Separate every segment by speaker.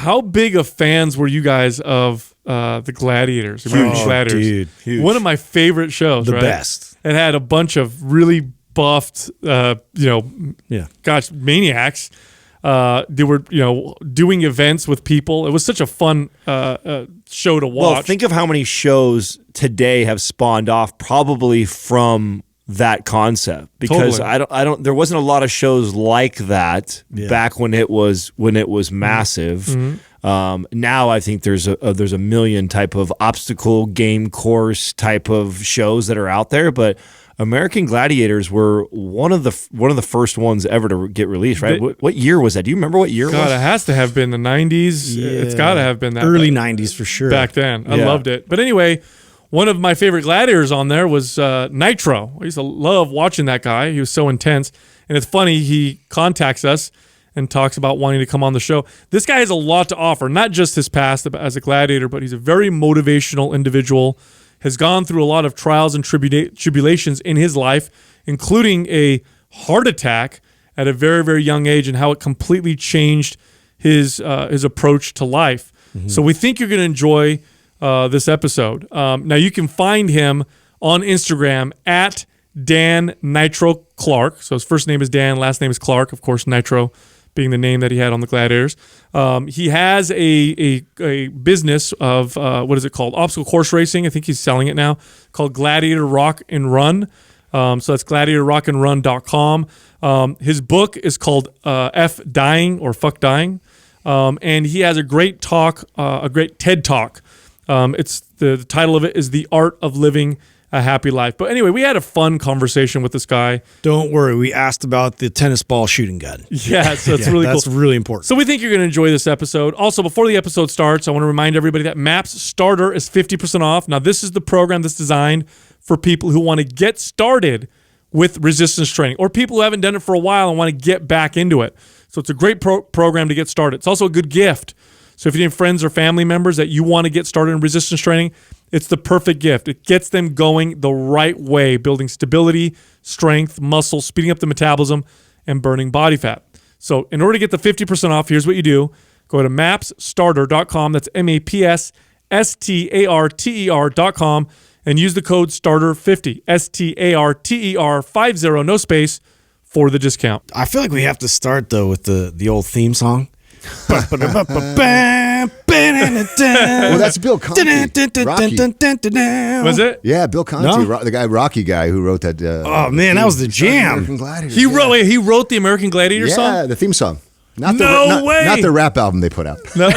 Speaker 1: how big of fans were you guys of the Gladiators? American Gladiators.
Speaker 2: Dude, huge.
Speaker 1: One of my favorite shows.
Speaker 2: The
Speaker 1: right?
Speaker 2: best.
Speaker 1: It had a bunch of really buffed, maniacs. They were, doing events with people. It was such a fun show to watch.
Speaker 3: Well, think of how many shows today have spawned off probably from that concept, because
Speaker 1: Totally.
Speaker 3: there wasn't a lot of shows like that back when it was massive.
Speaker 1: Mm-hmm.
Speaker 3: Now I think there's a million type of obstacle game course type of shows that are out there, but American Gladiators were one of the first ones ever to get released, right? What year was that? Do you remember what year it was?
Speaker 1: God, it has to have been the 90s.
Speaker 2: Yeah.
Speaker 1: It's got to have been that.
Speaker 2: Early 90s for sure.
Speaker 1: Back then. I loved it. But anyway, one of my favorite gladiators on there was Nitro. I used to love watching that guy. He was so intense. And it's funny, he contacts us and talks about wanting to come on the show. This guy has a lot to offer, not just his past as a gladiator, but he's a very motivational individual, has gone through a lot of trials and tribulations in his life, including a heart attack at a very, very young age, and how it completely changed his approach to life. Mm-hmm. So we think you're going to enjoy this episode. Now you can find him on Instagram at Dan Nitro Clark. So his first name is Dan, last name is Clark. Of course, Nitro being the name that he had on the Gladiators. He has a business of, what is it called? Obstacle course racing. I think he's selling it now, called Gladiator Rock and Run. So that's gladiatorrockandrun.com. His book is called F Dying or Fuck Dying. And he has a great talk, a great TED Talk. It's the title of it is The Art of Living a Happy Life. But anyway, we had a fun conversation with this guy.
Speaker 2: Don't worry, we asked about the tennis ball shooting gun.
Speaker 1: Yeah, so that's really cool.
Speaker 2: That's really important.
Speaker 1: So we think you're going to enjoy this episode. Also, before the episode starts, I want to remind everybody that MAPS Starter is 50% off. Now, this is the program that's designed for people who want to get started with resistance training, or people who haven't done it for a while and want to get back into it. So it's a great program to get started. It's also a good gift. So if you have friends or family members that you want to get started in resistance training, it's the perfect gift. It gets them going the right way, building stability, strength, muscle, speeding up the metabolism, and burning body fat. So in order to get the 50% off, here's what you do. Go to mapsstarter.com. That's MAPSSTARTER.com, and use the code STARTER50, STARTER50, no space, for the discount.
Speaker 2: I feel like we have to start, though, with the old theme song.
Speaker 4: Well, that's Bill Conti. Rocky.
Speaker 1: Was it?
Speaker 4: Yeah, Bill Conti, the guy, Rocky guy who wrote that.
Speaker 2: Oh man, that was the jam.
Speaker 4: American Gladiators,
Speaker 1: He wrote the American Gladiators song?
Speaker 4: Yeah, the theme song. Not
Speaker 1: way.
Speaker 4: Not the rap album they put out.
Speaker 1: No.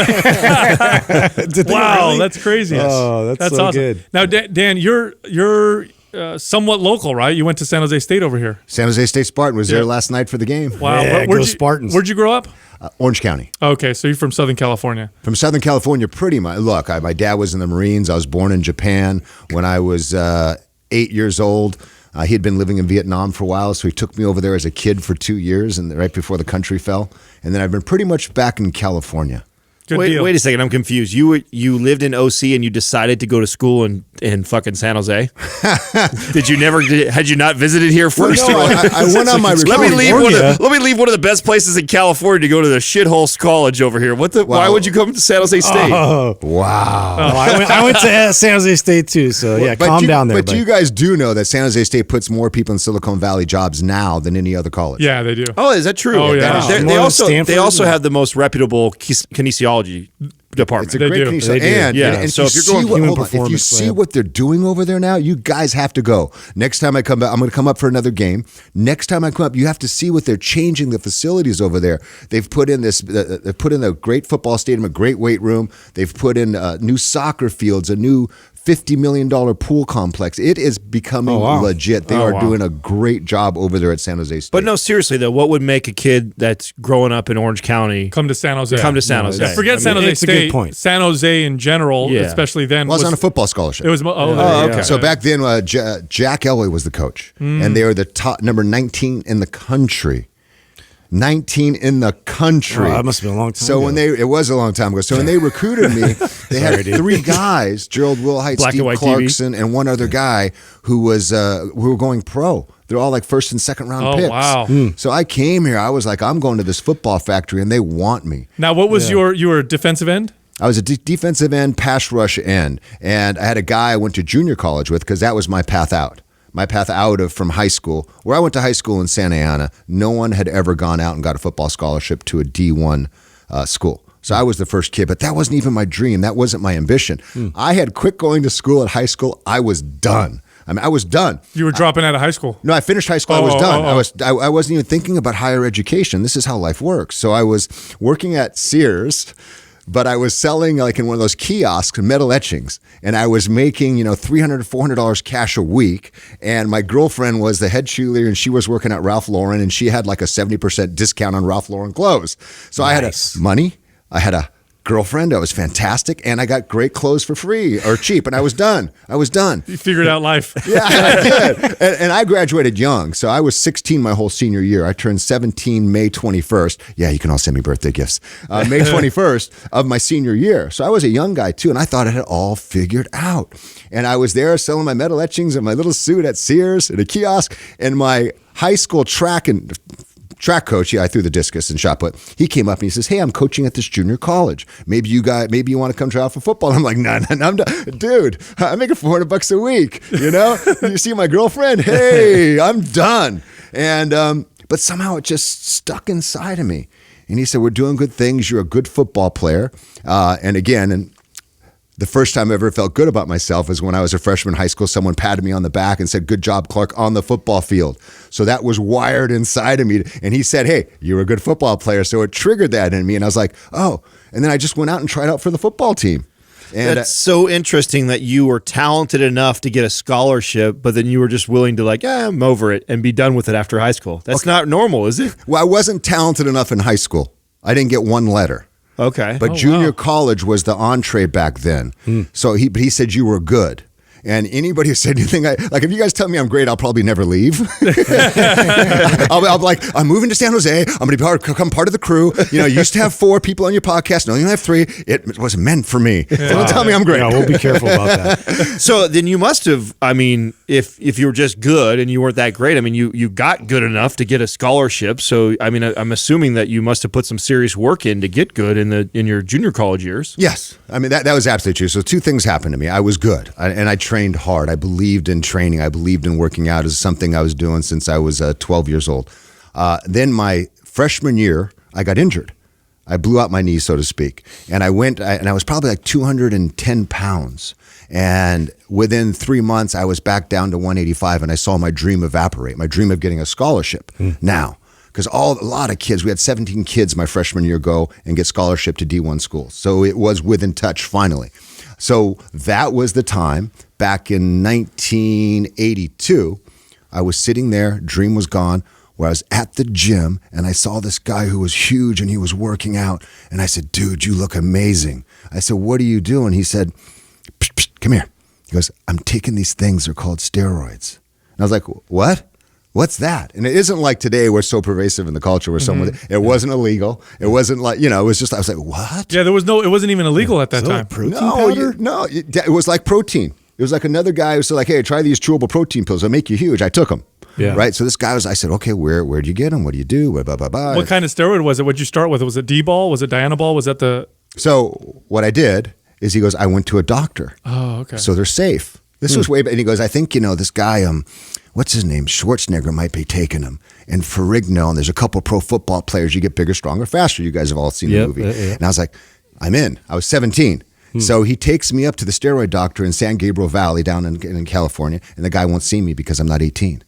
Speaker 1: Wow,
Speaker 2: really?
Speaker 1: That's crazy.
Speaker 2: Oh, that's so
Speaker 1: awesome.
Speaker 2: good.
Speaker 1: Now, Dan, you're somewhat local, right? You went to San Jose State over here.
Speaker 4: San Jose State Spartan was there last night for the game.
Speaker 1: Wow.
Speaker 2: Yeah, go Spartans.
Speaker 1: Where'd you grow up?
Speaker 4: Orange County.
Speaker 1: Okay, so you're from Southern California.
Speaker 4: From Southern California, pretty much. Look, my dad was in the Marines. I was born in Japan. When I was 8 years old, he had been living in Vietnam for a while, so he took me over there as a kid for 2 years, and right before the country fell. And then I've been pretty much back in California.
Speaker 3: Wait a second, I'm confused. You lived in OC and you decided to go to school in fucking San Jose? Had you not visited here first?
Speaker 4: Well, no, I went on my
Speaker 3: let me leave one of the best places in California to go to the shithole college over here. Why would you come to San Jose State?
Speaker 2: Oh,
Speaker 4: wow.
Speaker 2: I went to San Jose State too, so yeah, calm down there.
Speaker 4: But you guys do know that San Jose State puts more people in Silicon Valley jobs now than any other college.
Speaker 1: Yeah, they do.
Speaker 3: Oh, is that true?
Speaker 1: Oh, yeah.
Speaker 3: They also have the most reputable kinesiology department.
Speaker 4: It's a great kinesiology. And
Speaker 3: so if
Speaker 4: you see what they're doing over there now, you guys have to go. Next time I come back, I'm going to come up for another game. Next time I come up, you have to see what they're changing the facilities over there. They've put in they've put in a great football stadium, a great weight room. They've put in new soccer fields, a new $50 million pool complex. It is becoming legit. They are doing a great job over there at San Jose State.
Speaker 3: But no, seriously though, what would make a kid that's growing up in Orange County
Speaker 1: come to San Jose?
Speaker 3: Forget
Speaker 1: San Jose State.
Speaker 2: A good point.
Speaker 1: San Jose in general, especially then.
Speaker 4: Well, I was on a football scholarship.
Speaker 1: It was. Okay.
Speaker 4: So back then, Jack Elway was the coach, and they were the top number 19 in the country. 19 in the country.
Speaker 2: Oh, that must have been a long time
Speaker 4: So
Speaker 2: ago.
Speaker 4: it was a long time ago. So when they recruited me, they had three guys, Gerald Wilhite,
Speaker 3: Black and
Speaker 4: Steve
Speaker 3: white
Speaker 4: Clarkson, and one other guy who were going pro. They're all like first and second round
Speaker 1: Oh,
Speaker 4: picks.
Speaker 1: wow.
Speaker 4: So I came here. I was like, I'm going to this football factory, and they want me.
Speaker 1: Now, what was you were a defensive end?
Speaker 4: I was a defensive end, pass rush end, and I had a guy I went to junior college with because that was my path out. My path out from high school, where I went to high school in Santa Ana, no one had ever gone out and got a football scholarship to a D1 school. So I was the first kid, but that wasn't even my dream. That wasn't my ambition. I had quit going to school at high school. I was done. I mean, I was done.
Speaker 1: You were dropping out of high school.
Speaker 4: No, I finished high school. I was done. I wasn't even thinking about higher education. This is how life works. So I was working at Sears, but I was selling like in one of those kiosks, metal etchings, and I was making, $300 to $400 cash a week. And my girlfriend was the head cheerleader, and she was working at Ralph Lauren, and she had like a 70% discount on Ralph Lauren clothes. So I had money, I had a girlfriend, I was fantastic, and I got great clothes for free or cheap, and I was done.
Speaker 1: You figured out life.
Speaker 4: Yeah, I did. And I graduated young. So I was 16 my whole senior year. I turned 17 May 21st. Yeah, you can all send me birthday gifts. May 21st of my senior year. So I was a young guy too, and I thought I had it all figured out. And I was there selling my metal etchings and my little suit at Sears at a kiosk, and my high school track coach, I threw the discus and shot put. He came up and he says, "Hey, I'm coaching at this junior college. Maybe you want to come try out for football." I'm like, "No, I'm done. Dude, I'm making $400 a week. You see my girlfriend? Hey, I'm done." And but somehow it just stuck inside of me. And he said, "We're doing good things. You're a good football player." And the first time I ever felt good about myself is when I was a freshman in high school. Someone patted me on the back and said, "Good job, Clark, on the football field." So that was wired inside of me. And he said, "Hey, you're a good football player." So it triggered that in me. And I was like, oh. And then I just went out and tried out for the football team. And
Speaker 3: that's so interesting that you were talented enough to get a scholarship, but then you were just willing to I'm over it and be done with it after high school. That's not normal, is it?
Speaker 4: Well, I wasn't talented enough in high school. I didn't get one letter.
Speaker 3: Okay.
Speaker 4: But junior college was the entree back then. So he said you were good. And anybody who said anything, if you guys tell me I'm great, I'll probably never leave. I'll be like, "I'm moving to San Jose. I'm going to become part of the crew. You used to have 4 people on your podcast. Now you only have 3. It wasn't meant for me. So don't tell me I'm great."
Speaker 2: No, we'll be careful about that.
Speaker 3: So then you must have, if you were just good and you weren't that great, you got good enough to get a scholarship. So, I'm assuming that you must have put some serious work in to get good in your junior college years.
Speaker 4: Yes. That was absolutely true. So 2 things happened to me. I was good, and I trained hard. I believed in training. I believed in working out as something I was doing since I was 12 years old. Then my freshman year, I got injured. I blew out my knee, so to speak. And I went, and I was probably like 210 pounds. And within 3 months, I was back down to 185, and I saw my dream evaporate, my dream of getting a scholarship. Now, because a lot of kids, we had 17 kids my freshman year go and get scholarship to D1 schools. So it was within touch finally. So that was the time, back in 1982, I was sitting there, dream was gone, where I was at the gym, and I saw this guy who was huge, and he was working out. And I said, "Dude, you look amazing." I said, "What are you doing?" He said, "Psh, psh, come here." He goes, "I'm taking these things. They're called steroids." And I was like, "What? What's that?" And it isn't like today we're so pervasive in the culture where it wasn't illegal. It wasn't like, it was just, I was like, what?
Speaker 1: Yeah, it wasn't even illegal at that time.
Speaker 2: Protein powder?
Speaker 4: It was like protein. It was like another guy who said like, "Hey, try these chewable protein pills. They'll make you huge." I took them.
Speaker 2: Yeah.
Speaker 4: Right. So this guy I said, "Okay, where'd you get them? What do you do?" Blah, blah, blah.
Speaker 1: What kind of steroid was it? What'd you start with? Was it D-ball? Was it Dianabol? Was that the...
Speaker 4: So what I did is he goes, "I went to a doctor."
Speaker 1: Oh, okay.
Speaker 4: So they're safe. This was way back. And he goes, "I think, this guy, what's his name? Schwarzenegger might be taking him. And Ferrigno, and there's a couple pro football players. You get bigger, stronger, faster. You guys have all seen the movie." And I was like, I'm in. I was 17. So he takes me up to the steroid doctor in San Gabriel Valley down in California, and the guy won't see me because I'm not 18.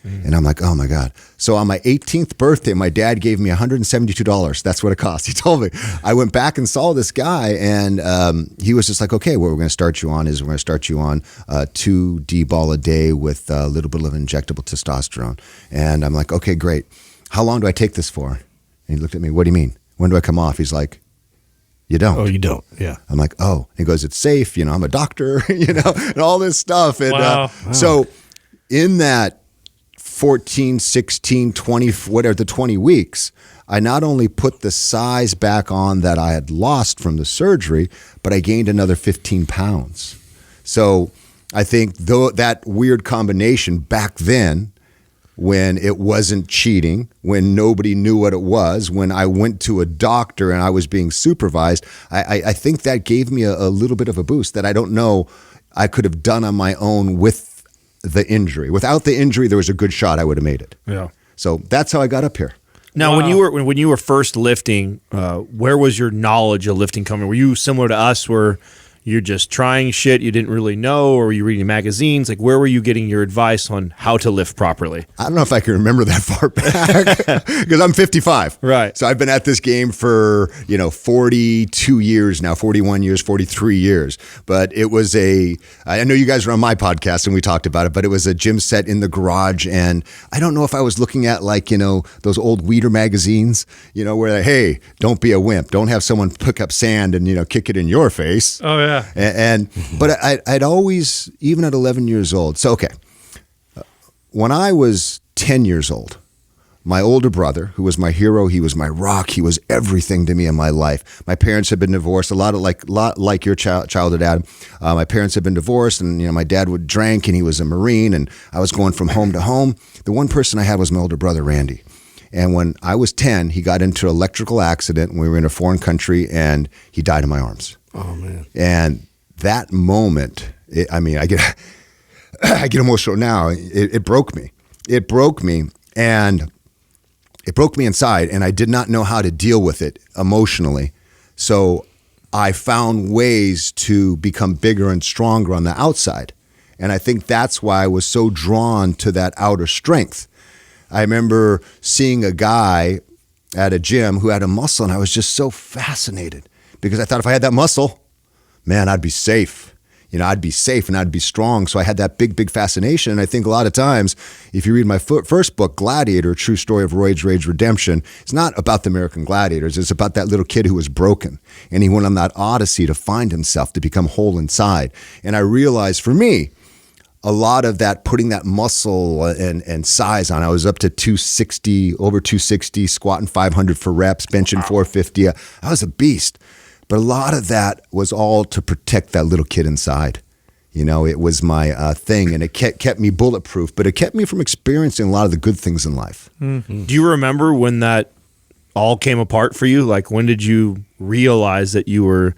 Speaker 4: And I'm like, oh my God. So on my 18th birthday, my dad gave me $172. That's what it cost. He told me. I went back and saw this guy, and he was just like, "Okay, what we're going to start you on is we're going to start you on 2 D-ball a day with a little bit of injectable testosterone." And I'm like, "Okay, great. How long do I take this for?" And he looked at me, "What do you mean? When do I come off?" He's like, "You don't."
Speaker 2: Oh, you don't. Yeah.
Speaker 4: I'm like, "Oh." He goes, "It's safe. I'm a doctor, and all this stuff." And
Speaker 1: Wow.
Speaker 4: so in that 14, 16, 20, whatever, the 20 weeks, I not only put the size back on that I had lost from the surgery, but I gained another 15 pounds. So I think that weird combination back then, when it wasn't cheating, when nobody knew what it was, when I went to a doctor and I was being supervised, I think that gave me a little bit of a boost that I don't know I could have done on my own with the injury. Without the injury, there was a good shot I would have made it.
Speaker 3: Yeah.
Speaker 4: So that's how I got up here.
Speaker 3: Now, when you were first lifting, where was your knowledge of lifting coming? Were you similar to us, where you're just trying shit you didn't really know, or were you reading magazines? Like, where were you getting your advice on how to lift properly?
Speaker 4: I don't know if I can remember that far back because I'm 55.
Speaker 3: Right.
Speaker 4: So I've been at this game for, 42 years now, 41 years, 43 years. But it was I know you guys were on my podcast and we talked about it, but it was a gym set in the garage. And I don't know if I was looking at those old Weeder magazines, where hey, don't be a wimp. Don't have someone pick up sand and, kick it in your face.
Speaker 1: Oh, yeah.
Speaker 4: But I'd always, even at 11 years old. So, okay. When I was 10 years old, my older brother, who was my hero, he was my rock, he was everything to me in my life. My parents had been divorced, a lot like your childhood, Adam. My parents had been divorced, and my dad would drink, and he was a Marine, and I was going from home to home. The one person I had was my older brother, Randy. And when I was 10, he got into an electrical accident when we were in a foreign country, and he died in my arms.
Speaker 2: Oh, man. And
Speaker 4: that moment, I get emotional now. It broke me. It broke me, and it broke me inside, and I did not know how to deal with it emotionally. So I found ways to become bigger and stronger on the outside. And I think that's why I was so drawn to that outer strength. I remember seeing a guy at a gym who had a muscle, and I was just so fascinated because I thought if I had that muscle, man, I'd be safe. I'd be safe and I'd be strong. So I had that big fascination. And I think a lot of times, if you read my first book, Gladiator, True Story of Roy's Rage Redemption, it's not about the American Gladiators. It's about that little kid who was broken. And he went on that odyssey to find himself, to become whole inside. And I realized for me, a lot of that, putting that muscle and size on, I was up to 260, over 260, squatting 500 for reps, benching 450. I was a beast. But a lot of that was all to protect that little kid inside. It was my thing, and it kept me bulletproof, but it kept me from experiencing a lot of the good things in life.
Speaker 3: Mm-hmm. Do you remember when that all came apart for you? Like, when did you realize that you were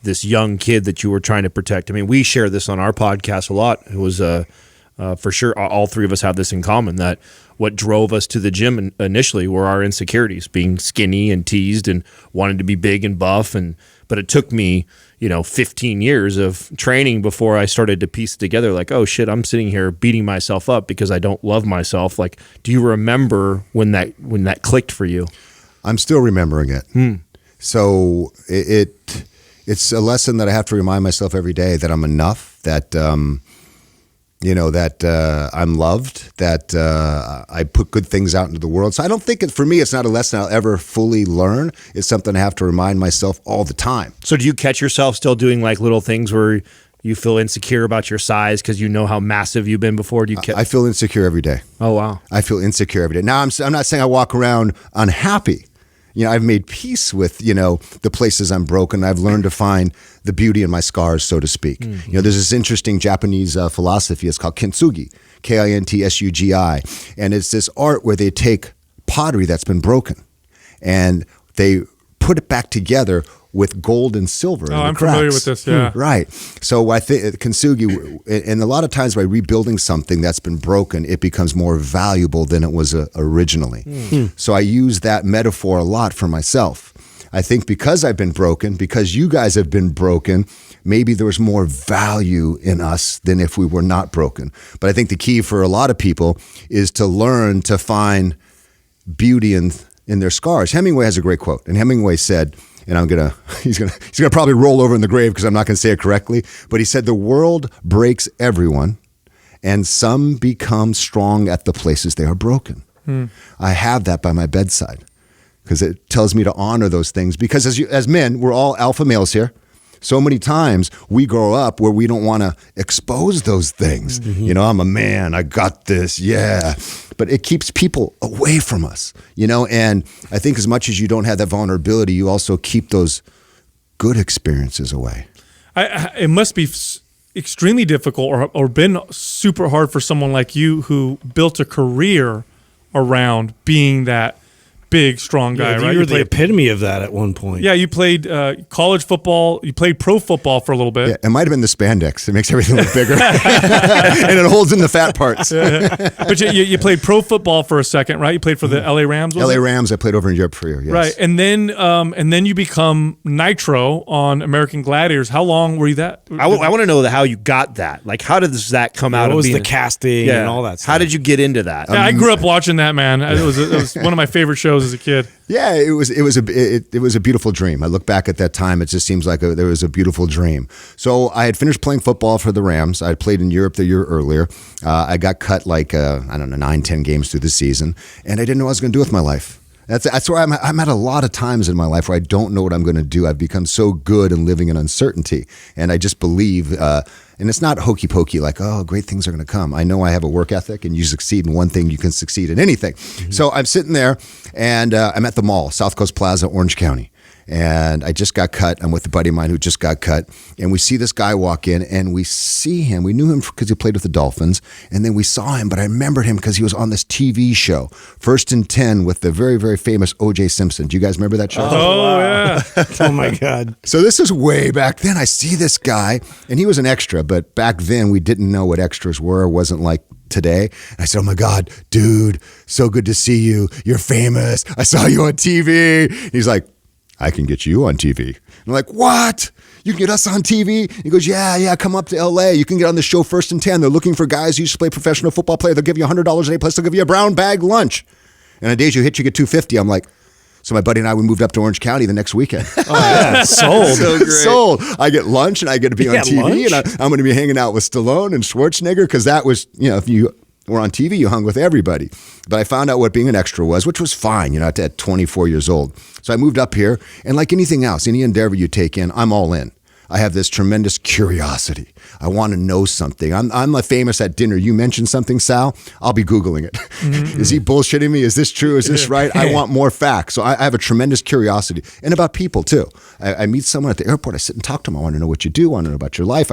Speaker 3: this young kid that you were trying to protect? I mean, we share this on our podcast a lot. It was for sure, all three of us have this in common, that what drove us to the gym initially were our insecurities, being skinny and teased and wanting to be big and buff. But it took me, 15 years of training before I started to piece it together, like, oh shit, I'm sitting here beating myself up because I don't love myself. Like, do you remember when that clicked for you? I'm
Speaker 4: still remembering it. So it's a lesson that I have to remind myself every day, that I'm enough, that I'm loved, that I put good things out into the world. So I don't think for me, it's not a lesson I'll ever fully learn. It's something I have to remind myself all the time.
Speaker 3: So do you catch yourself still doing like little things where you feel insecure about your size because you know how massive you've been before?
Speaker 4: I feel insecure every day.
Speaker 3: Oh, wow.
Speaker 4: I feel insecure every day. Now, I'm not saying I walk around unhappy. I've made peace with, the places I'm broken. I've learned to find the beauty in my scars, so to speak. Mm-hmm. There's this interesting Japanese philosophy. It's called kintsugi, Kintsugi. And it's this art where they take pottery that's been broken and they put it back together with gold and silver.
Speaker 1: Oh, I'm familiar with this, yeah.
Speaker 4: Right. So I think kintsugi, and a lot of times by rebuilding something that's been broken, it becomes more valuable than it was originally. So I use that metaphor a lot for myself. I think because I've been broken, because you guys have been broken, maybe there was more value in us than if we were not broken. But I think the key for a lot of people is to learn to find beauty in their scars. Hemingway has a great quote, and Hemingway said, and he's gonna probably roll over in the grave because I'm not gonna say it correctly, but he said, the world breaks everyone, and some become strong at the places they are broken. I have that by my bedside because it tells me to honor those things, because as men, we're all alpha males here. so many times we grow up where we don't want to expose those things. I'm a man, I got this, yeah. But it keeps people away from us, and I think as much as you don't have that vulnerability, you also keep those good experiences away.
Speaker 1: It must be extremely difficult or been super hard for someone like you who built a career around being that big, strong guy, right?
Speaker 2: You were the epitome of that at one point.
Speaker 1: Yeah, you played college football. You played pro football for a little bit.
Speaker 4: Yeah, it might have been the spandex. It makes everything look bigger. And it holds in the fat parts.
Speaker 1: But you played pro football for a second, right? You played for the LA Rams,
Speaker 4: LA Rams, I played over in Europe for a year, yes.
Speaker 1: Right, and then you become Nitro on American Gladiators. How long were you that?
Speaker 3: I want to know how you got that. Like, how does that come out?
Speaker 2: What
Speaker 3: of
Speaker 2: was
Speaker 3: being
Speaker 2: the casting and all that stuff?
Speaker 3: How did you get into that?
Speaker 1: Yeah, I grew up watching that, man. It was one of my favorite shows as a kid.
Speaker 4: Yeah, it was a beautiful dream. I look back at that time; it just seems like there was a beautiful dream. So I had finished playing football for the Rams. I had played in Europe the year earlier. I got cut 9-10 games through the season, and I didn't know what I was going to do with my life. That's where I'm at a lot of times in my life where I don't know what I'm going to do. I've become so good in living in uncertainty, and I just believe. And it's not hokey pokey like, oh, great things are going to come. I know I have a work ethic, and you succeed in one thing, you can succeed in anything. So I'm sitting there, and I'm at the mall, South Coast Plaza, Orange County. And I just got cut. I'm with a buddy of mine who just got cut. And we see this guy walk in, and we see him. We knew him because he played with the Dolphins. And then we saw him, but I remembered him because he was on this TV show, First and 10, with the very, very famous O.J. Simpson. Do you guys remember that show?
Speaker 1: Oh, yeah.
Speaker 2: Oh, my God.
Speaker 4: So this is way back then. I see this guy, and he was an extra. But back then, we didn't know what extras were. It wasn't like today. And I said, oh my God, dude, so good to see you. You're famous. I saw you on TV. He's like, I can get you on TV. And I'm like, what? You can get us on TV? He goes, yeah, come up to LA. You can get on the show First and 10. They're looking for guys who used to play professional football player. They'll give you $100 a day, plus they'll give you a brown bag lunch. And on days you hit, you get $250. I'm like, so my buddy and I, we moved up to Orange County the next weekend.
Speaker 2: Oh, yeah, sold.
Speaker 4: So great. Sold. I get lunch, and I get to be on TV,
Speaker 2: lunch?
Speaker 4: and I'm going to be hanging out with Stallone and Schwarzenegger, because that was, if you were on TV, you hung with everybody. But I found out what being an extra was, which was fine, at 24 years old. So I moved up here, and like anything else, any endeavor you take in, I'm all in. I have this tremendous curiosity. I want to know something. I'm famous at dinner. You mentioned something, Sal, I'll be Googling it. Mm-hmm. Is he bullshitting me? Is this true? Is this right? I want more facts. So I have a tremendous curiosity. And about people, too. I meet someone at the airport. I sit and talk to them. I want to know what you do. I want to know about your life.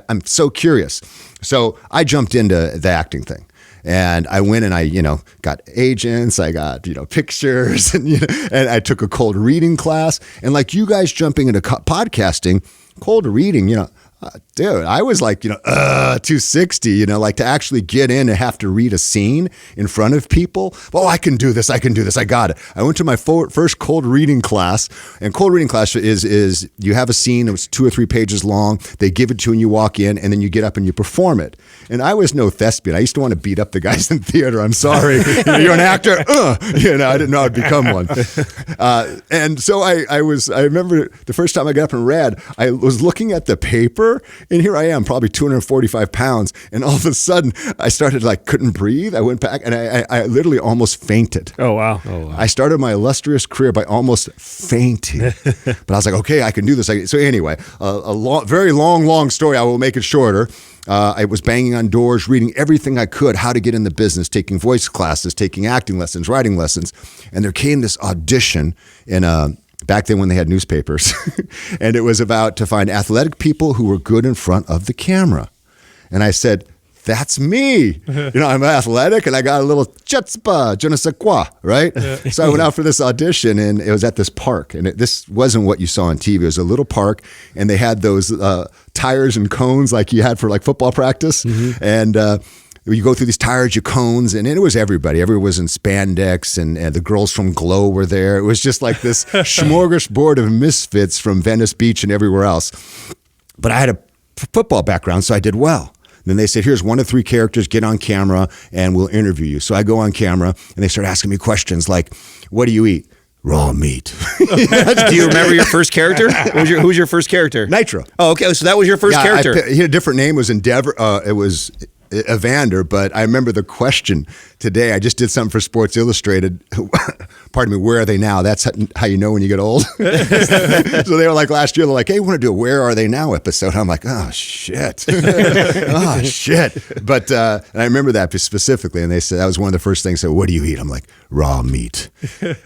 Speaker 4: I'm so curious. So I jumped into the acting thing. And I went and I, got agents, I got, pictures, and I took a cold reading class. And like you guys jumping into podcasting, cold reading, dude, I was like, 260, like to actually get in and have to read a scene in front of people. Oh, I can do this. I got it. I went to my first cold reading class, and cold reading class is you have a scene that was 2 or 3 pages long. They give it to you and you walk in, and then you get up and you perform it. And I was no thespian. I used to want to beat up the guys in theater. I'm sorry. You're an actor. I didn't know I'd become one. And so I remember the first time I got up and read, I was looking at the paper, and here I am, probably 245 pounds. And all of a sudden I started couldn't breathe. I went back and I literally almost fainted.
Speaker 1: Oh, wow.
Speaker 4: I started my illustrious career by almost fainting. But I was like, okay, I can do this. So anyway, very long story. I will make it shorter. I was banging on doors, reading everything I could, how to get in the business, taking voice classes, taking acting lessons, writing lessons. And there came this audition back then when they had newspapers. And it was to find athletic people who were good in front of the camera. And I said, that's me. I'm athletic, and I got a little chutzpah, je ne sais quoi, right? Yeah. So I went out for this audition, and it was at this park. And this wasn't what you saw on TV. It was a little park, and they had those tires and cones like you had for football practice. Mm-hmm. And you go through these tires, your cones, and it was everybody. Everyone was in spandex, and the girls from Glow were there. It was just like this smorgasbord of misfits from Venice Beach and everywhere else. But I had a football background, so I did well. Then they said, here's 1 of 3 characters, get on camera, and we'll interview you. So I go on camera, and they start asking me questions like, what do you eat? Raw meat.
Speaker 3: Do you remember your first character? Who was your first character?
Speaker 4: Nitro.
Speaker 3: Oh, okay. So that was your first character.
Speaker 4: He had a different name. It was Endeavor. It was Evander, but I remember the question today I just did something for Sports Illustrated. Pardon me, where are they now? That's how you know when you get old. So they were like last year, they're like, hey, we want to do a Where Are They Now episode. I'm like, oh, shit. Oh, shit. But and I remember that specifically. And they said, that was one of the first things. So what do you eat? I'm like, raw meat.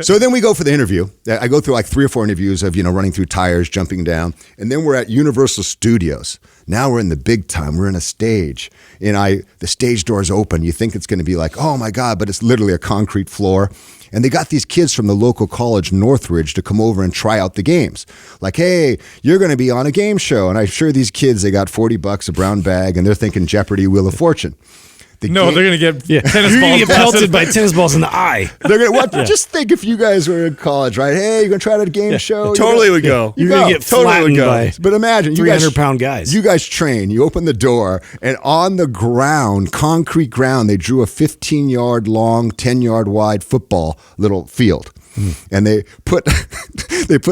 Speaker 4: So then we go for the interview. I go through like 3 or 4 interviews of, running through tires, jumping down. And then we're at Universal Studios. Now we're in the big time. We're in a stage. And the stage doors open. You think it's going to be like, oh my God, but it's literally a concrete floor. And they got these kids from the local college, Northridge, to come over and try out the games. Like, hey, you're going to be on a game show. And I'm sure these kids, they got $40, a brown bag, and they're thinking Jeopardy, Wheel of Fortune.
Speaker 1: They're going to get tennis balls.
Speaker 2: You're going to get pelted by tennis balls in the eye.
Speaker 4: They're going to just think if you guys were in college, right? Hey, you're going to try out a game show.
Speaker 3: Totally would go.
Speaker 2: You're going to get flattened by
Speaker 4: But imagine,
Speaker 2: 300-pound guys.
Speaker 4: You guys train. You open the door, and on the ground, concrete ground, they drew a 15-yard long, 10-yard wide football little field. And they put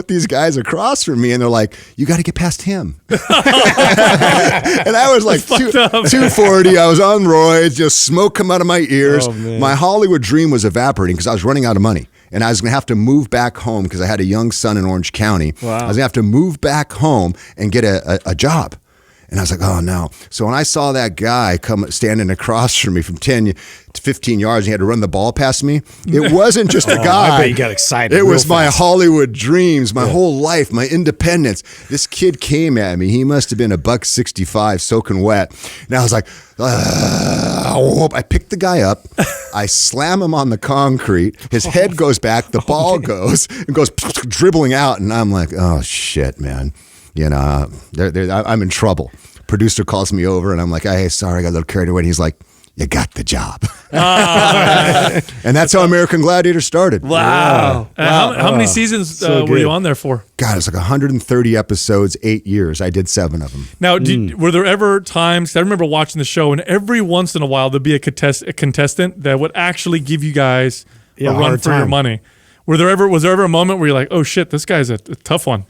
Speaker 4: these guys across from me, and they're like, "You got to get past him." And I was like 240. I was on roids, just smoke come out of my ears.
Speaker 2: Oh,
Speaker 4: my Hollywood dream was evaporating because I was running out of money, and I was going to have to move back home because I had a young son in Orange County.
Speaker 2: Wow.
Speaker 4: I was going to have to move back home and get a job. And I was like, oh, no. So when I saw that guy come standing across from me from 10 to 15 yards, and he had to run the ball past me, it wasn't just a guy.
Speaker 2: I bet you got excited.
Speaker 4: It was my
Speaker 2: fast.
Speaker 4: Hollywood dreams, my whole life, my independence. This kid came at me. He must have been $165 soaking wet. And I was like, I picked the guy up. I slam him on the concrete. His head goes back. The ball goes dribbling out. And I'm like, oh, shit, man. I'm in trouble. Producer calls me over, and I'm like, hey, sorry, I got a little carried away. And he's like, you got the job. And that's how American Gladiators started.
Speaker 1: Wow. How many seasons were you on there for?
Speaker 4: God, it's like 130 episodes, 8 years. I did 7 of them.
Speaker 1: Now, were there ever times, I remember watching the show, and every once in a while, there'd be a contestant that would actually give you guys a run for your money. Was there ever a moment where you're like, oh, shit, this guy's a tough one?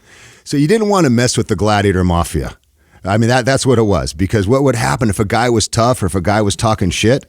Speaker 4: So you didn't want to mess with the Gladiator Mafia. I mean, that's what it was. Because what would happen if a guy was tough or if a guy was talking shit?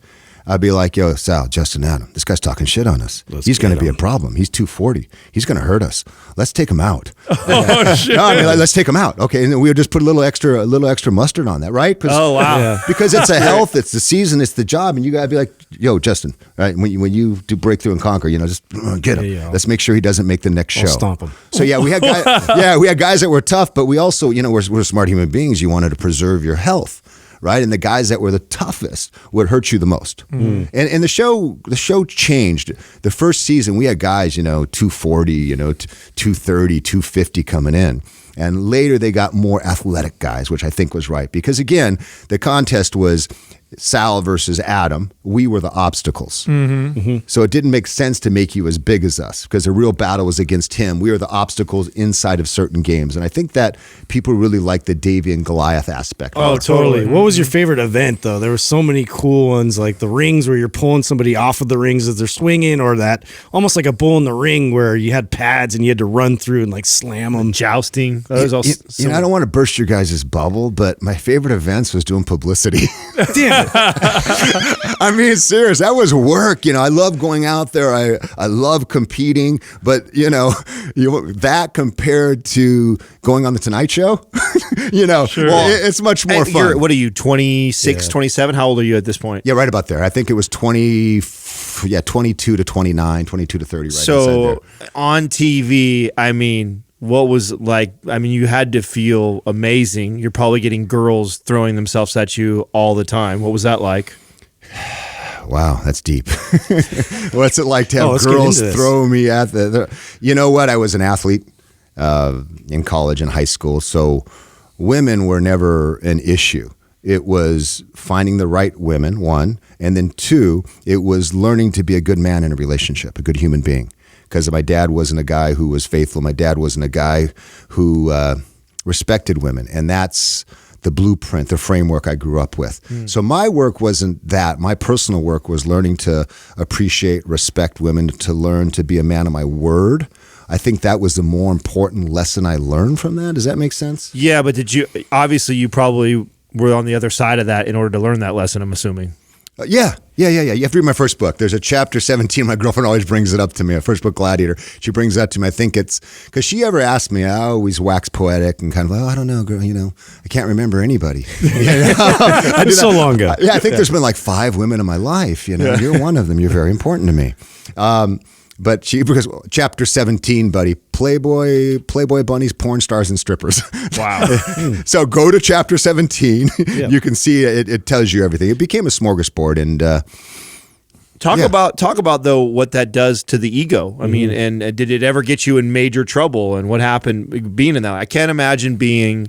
Speaker 4: I'd be like, yo, Sal, Justin Adam, this guy's talking shit on us. He's going to be a problem. He's 240. He's going to hurt us. Let's take him out.
Speaker 1: Oh, shit.
Speaker 4: No, I mean, let's take him out. Okay, and then we would just put a little extra mustard on that, right?
Speaker 1: Oh, wow.
Speaker 2: Yeah.
Speaker 4: Because it's a health, it's the season, it's the job, and you got to be like, yo, Justin, right? When you do break through and conquer, just get him.
Speaker 2: Yeah.
Speaker 4: Let's make sure he doesn't make the next show.
Speaker 2: I'll stomp him.
Speaker 4: So yeah, we had guys that were tough, but we also, we're smart human beings. You wanted to preserve your health. Right, and the guys that were the toughest would hurt you the most. And the show changed. The first season we had guys, 240, 230, 250 coming in. And later they got more athletic guys, which I think was right. Because again, the contest was Sal versus Adam. We were the obstacles. So it didn't make sense to make you as big as us because the real battle was against him. We were the obstacles inside of certain games. And I think that people really like the Davy and Goliath aspect.
Speaker 2: Oh, totally. What was your favorite event, though? There were so many cool ones, like the rings where you're pulling somebody off of the rings as they're swinging, or that almost like a bull in the ring where you had pads and you had to run through and like slam them.
Speaker 3: Jousting.
Speaker 4: I don't want to burst your guys' bubble, but my favorite events was doing publicity.
Speaker 2: Damn it.
Speaker 4: I mean, serious. That was work. I love going out there. I love competing, but that compared to going on the Tonight Show,
Speaker 1: Sure.
Speaker 4: It's much more fun.
Speaker 3: What are you, 26, 27? How old are you at this point?
Speaker 4: Yeah, right about there. I think it was 22 to 29, 22 to 30. Right.
Speaker 3: So on TV, I mean, what was like? I mean, you had to feel amazing. You're probably getting girls throwing themselves at you all the time. What was that like?
Speaker 4: Wow, that's deep. What's it like to have
Speaker 2: let's
Speaker 4: girls
Speaker 2: get into
Speaker 4: throw me at the? You know what? I was an athlete in college and high school, so women were never an issue. It was finding the right women, one, and then two, it was learning to be a good man in a relationship, a good human being. Because my dad wasn't a guy who was faithful. My dad wasn't a guy who respected women. And that's the blueprint, the framework I grew up with. So my work wasn't that. My personal work was learning to appreciate, respect women, to learn to be a man of my word. I think that was the more important lesson I learned from that. Does that make sense?
Speaker 3: Yeah, but you probably were on the other side of that in order to learn that lesson, I'm assuming.
Speaker 4: Yeah. You have to read my first book. There's a chapter 17. My girlfriend always brings it up to me. My first book, Gladiator. She brings that to me. I think it's because she ever asked me. I always wax poetic and kind of, I don't know, girl. I can't remember anybody.
Speaker 2: That's so long ago.
Speaker 4: I think there's been like 5 women in my life. You're one of them. You're very important to me. But because chapter 17, buddy, Playboy bunnies, porn stars, and strippers.
Speaker 3: Wow.
Speaker 4: So go to chapter 17. Yeah. You can see it tells you everything. It became a smorgasbord. And
Speaker 3: talk about though what that does to the ego. I mean, and did it ever get you in major trouble? And what happened being in that? I can't imagine being,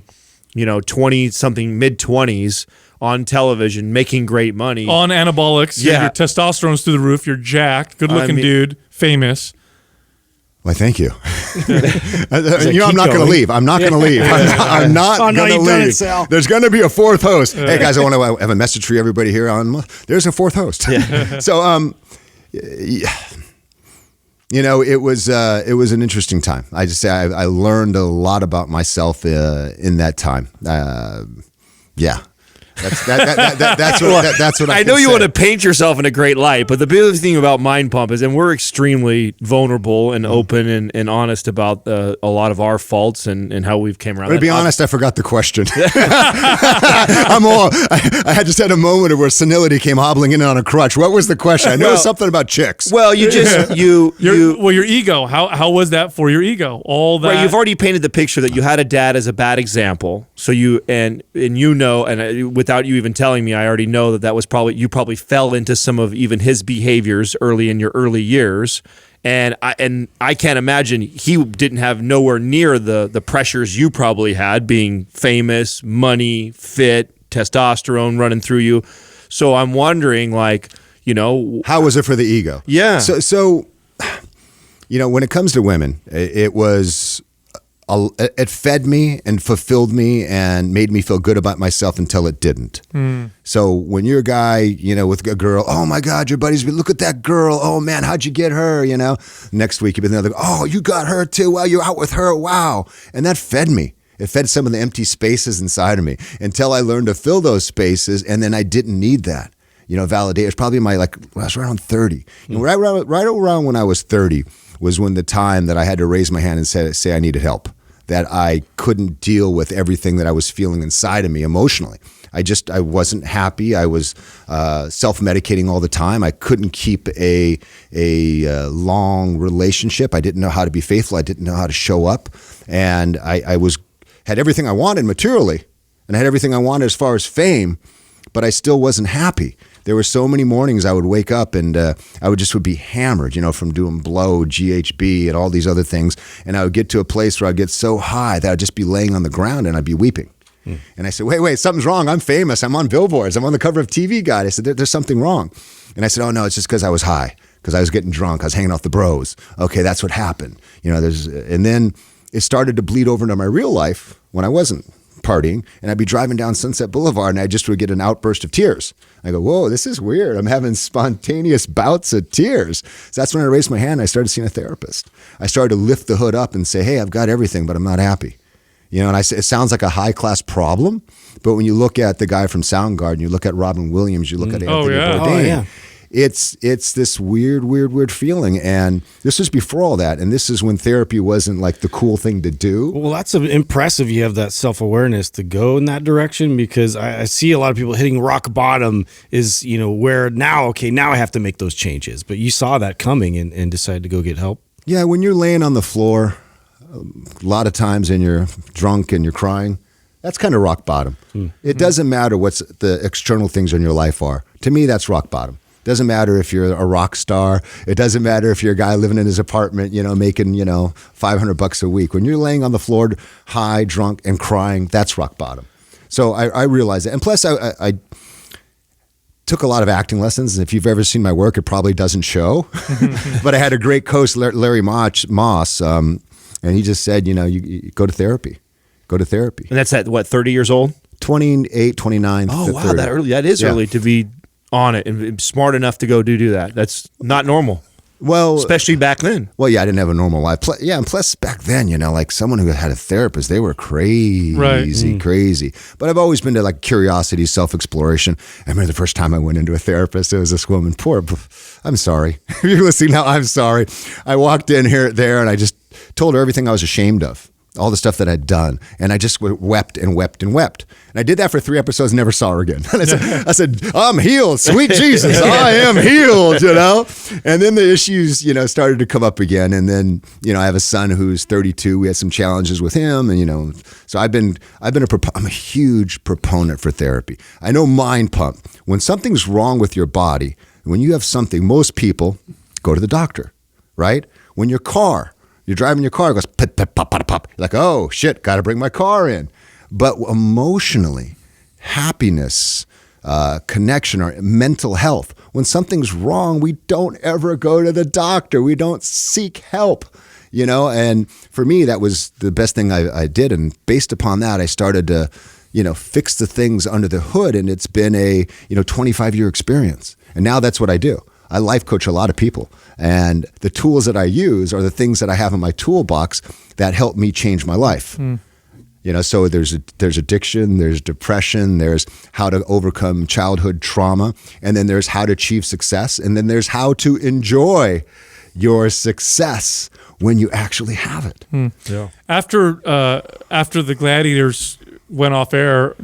Speaker 3: 20 something, mid-20s on television, making great money.
Speaker 1: On anabolics.
Speaker 3: Yeah.
Speaker 1: Your testosterone's through the roof. You're jacked. Good looking dude. Famous.
Speaker 4: Why, thank you. I'm not going to leave. I'm not going to leave. I'm not going to leave. There's going to be a 4th host. Hey, guys, I want to have a message for everybody here. There's a 4th host. Yeah. So, it was an interesting time. I just say I learned a lot about myself in that time. Yeah. That's what
Speaker 3: I know you want to paint yourself in a great light, but the big thing about Mind Pump is, and we're extremely vulnerable and open and honest about a lot of our faults and how we've came around.
Speaker 4: To be honest, I forgot the question. I just had a moment where senility came hobbling in on a crutch. What was the question? I know it was something about chicks.
Speaker 3: Well, your
Speaker 1: ego. How was that for your ego? All that.
Speaker 3: Right, you've already painted the picture that you had a dad as a bad example. So without you even telling me, I already know that was you probably fell into some of even his behaviors early in your early years. And I can't imagine he didn't have nowhere near the pressures you probably had, being famous, money, fit, testosterone running through you. So I'm wondering, how
Speaker 4: was it for the ego?
Speaker 3: Yeah.
Speaker 4: So when it comes to women, it fed me and fulfilled me and made me feel good about myself until it didn't. So when you're a guy, with a girl, oh my God, your buddies, look at that girl. Oh man, how'd you get her? Next week you've been there. Oh, you got her too. Wow, you're out with her. Wow. And that fed me. It fed some of the empty spaces inside of me until I learned to fill those spaces. And then I didn't need that. Validate. It was probably when I was around 30. Right around when I was 30 was when the time that I had to raise my hand and say I needed help. That I couldn't deal with everything that I was feeling inside of me emotionally. I wasn't happy. I was self-medicating all the time. I couldn't keep a long relationship. I didn't know how to be faithful. I didn't know how to show up. And I had everything I wanted materially, and I had everything I wanted as far as fame, but I still wasn't happy. There were so many mornings I would wake up and I would be hammered, from doing blow, GHB, and all these other things. And I would get to a place where I'd get so high that I'd just be laying on the ground and I'd be weeping. And I said, wait, something's wrong. I'm famous. I'm on billboards. I'm on the cover of TV Guide. I said, there's something wrong. And I said, oh no, it's just because I was high, because I was getting drunk. I was hanging off the bros. Okay, that's what happened. And then it started to bleed over into my real life when I wasn't partying, and I'd be driving down Sunset Boulevard and I just would get an outburst of tears. I go, whoa, this is weird. I'm having spontaneous bouts of tears. So that's when I raised my hand and I started seeing a therapist. I started to lift the hood up and say, hey, I've got everything, but I'm not happy. And I say, it sounds like a high-class problem, but when you look at the guy from Soundgarden, you look at Robin Williams, you look at Anthony Bourdain, it's this weird feeling. And this was before all that. And this is when therapy wasn't like the cool thing to do.
Speaker 2: Well, that's impressive. You have that self-awareness to go in that direction, because I see a lot of people hitting rock bottom is, where now I have to make those changes. But you saw that coming and decided to go get help.
Speaker 4: Yeah. When you're laying on the floor a lot of times and you're drunk and you're crying, that's kind of rock bottom. It doesn't matter what the external things in your life are. To me, that's rock bottom. Doesn't matter if you're a rock star. It doesn't matter if you're a guy living in his apartment, making, $500 a week. When you're laying on the floor, high, drunk, and crying, that's rock bottom. So I realized that. And plus, I took a lot of acting lessons. If you've ever seen my work, it probably doesn't show. But I had a great coach, Larry Moss, and he just said, you go to therapy. Go to therapy.
Speaker 3: And that's at, 30 years old?
Speaker 4: 28, 29,
Speaker 3: Oh, wow,
Speaker 4: 30.
Speaker 3: that is early to be on it and smart enough to go do that. That's not normal.
Speaker 4: Well,
Speaker 3: especially back then.
Speaker 4: Well, yeah, I didn't have a normal life. And plus back then, like someone who had a therapist, they were crazy, crazy. But I've always been to like curiosity, self-exploration. I remember the first time I went into a therapist, it was this woman, I'm sorry. If you're listening now, I'm sorry. I walked in there and I just told her everything I was ashamed of. All the stuff that I'd done. And I just wept and wept and wept. And I did that for 3 episodes, never saw her again. And I said, I'm healed, sweet Jesus, I am healed, And then the issues, started to come up again. And then, I have a son who's 32. We had some challenges with him. And, so I'm a huge proponent for therapy. I know Mind Pump. When something's wrong with your body, when you have something, most people go to the doctor, right? When you're driving your car, it goes pop, pop, pop, pop, pop. You're like, oh shit, got to bring my car in. But emotionally, happiness, connection, or mental health, when something's wrong, we don't ever go to the doctor. We don't seek help, And for me, that was the best thing I did. And based upon that, I started to, fix the things under the hood. And it's been a, 25-year experience. And now that's what I do. I life coach a lot of people, and the tools that I use are the things that I have in my toolbox that help me change my life. So there's addiction, there's depression, there's how to overcome childhood trauma, and then there's how to achieve success, and then there's how to enjoy your success when you actually have it.
Speaker 1: Yeah. After the Gladiators went off air,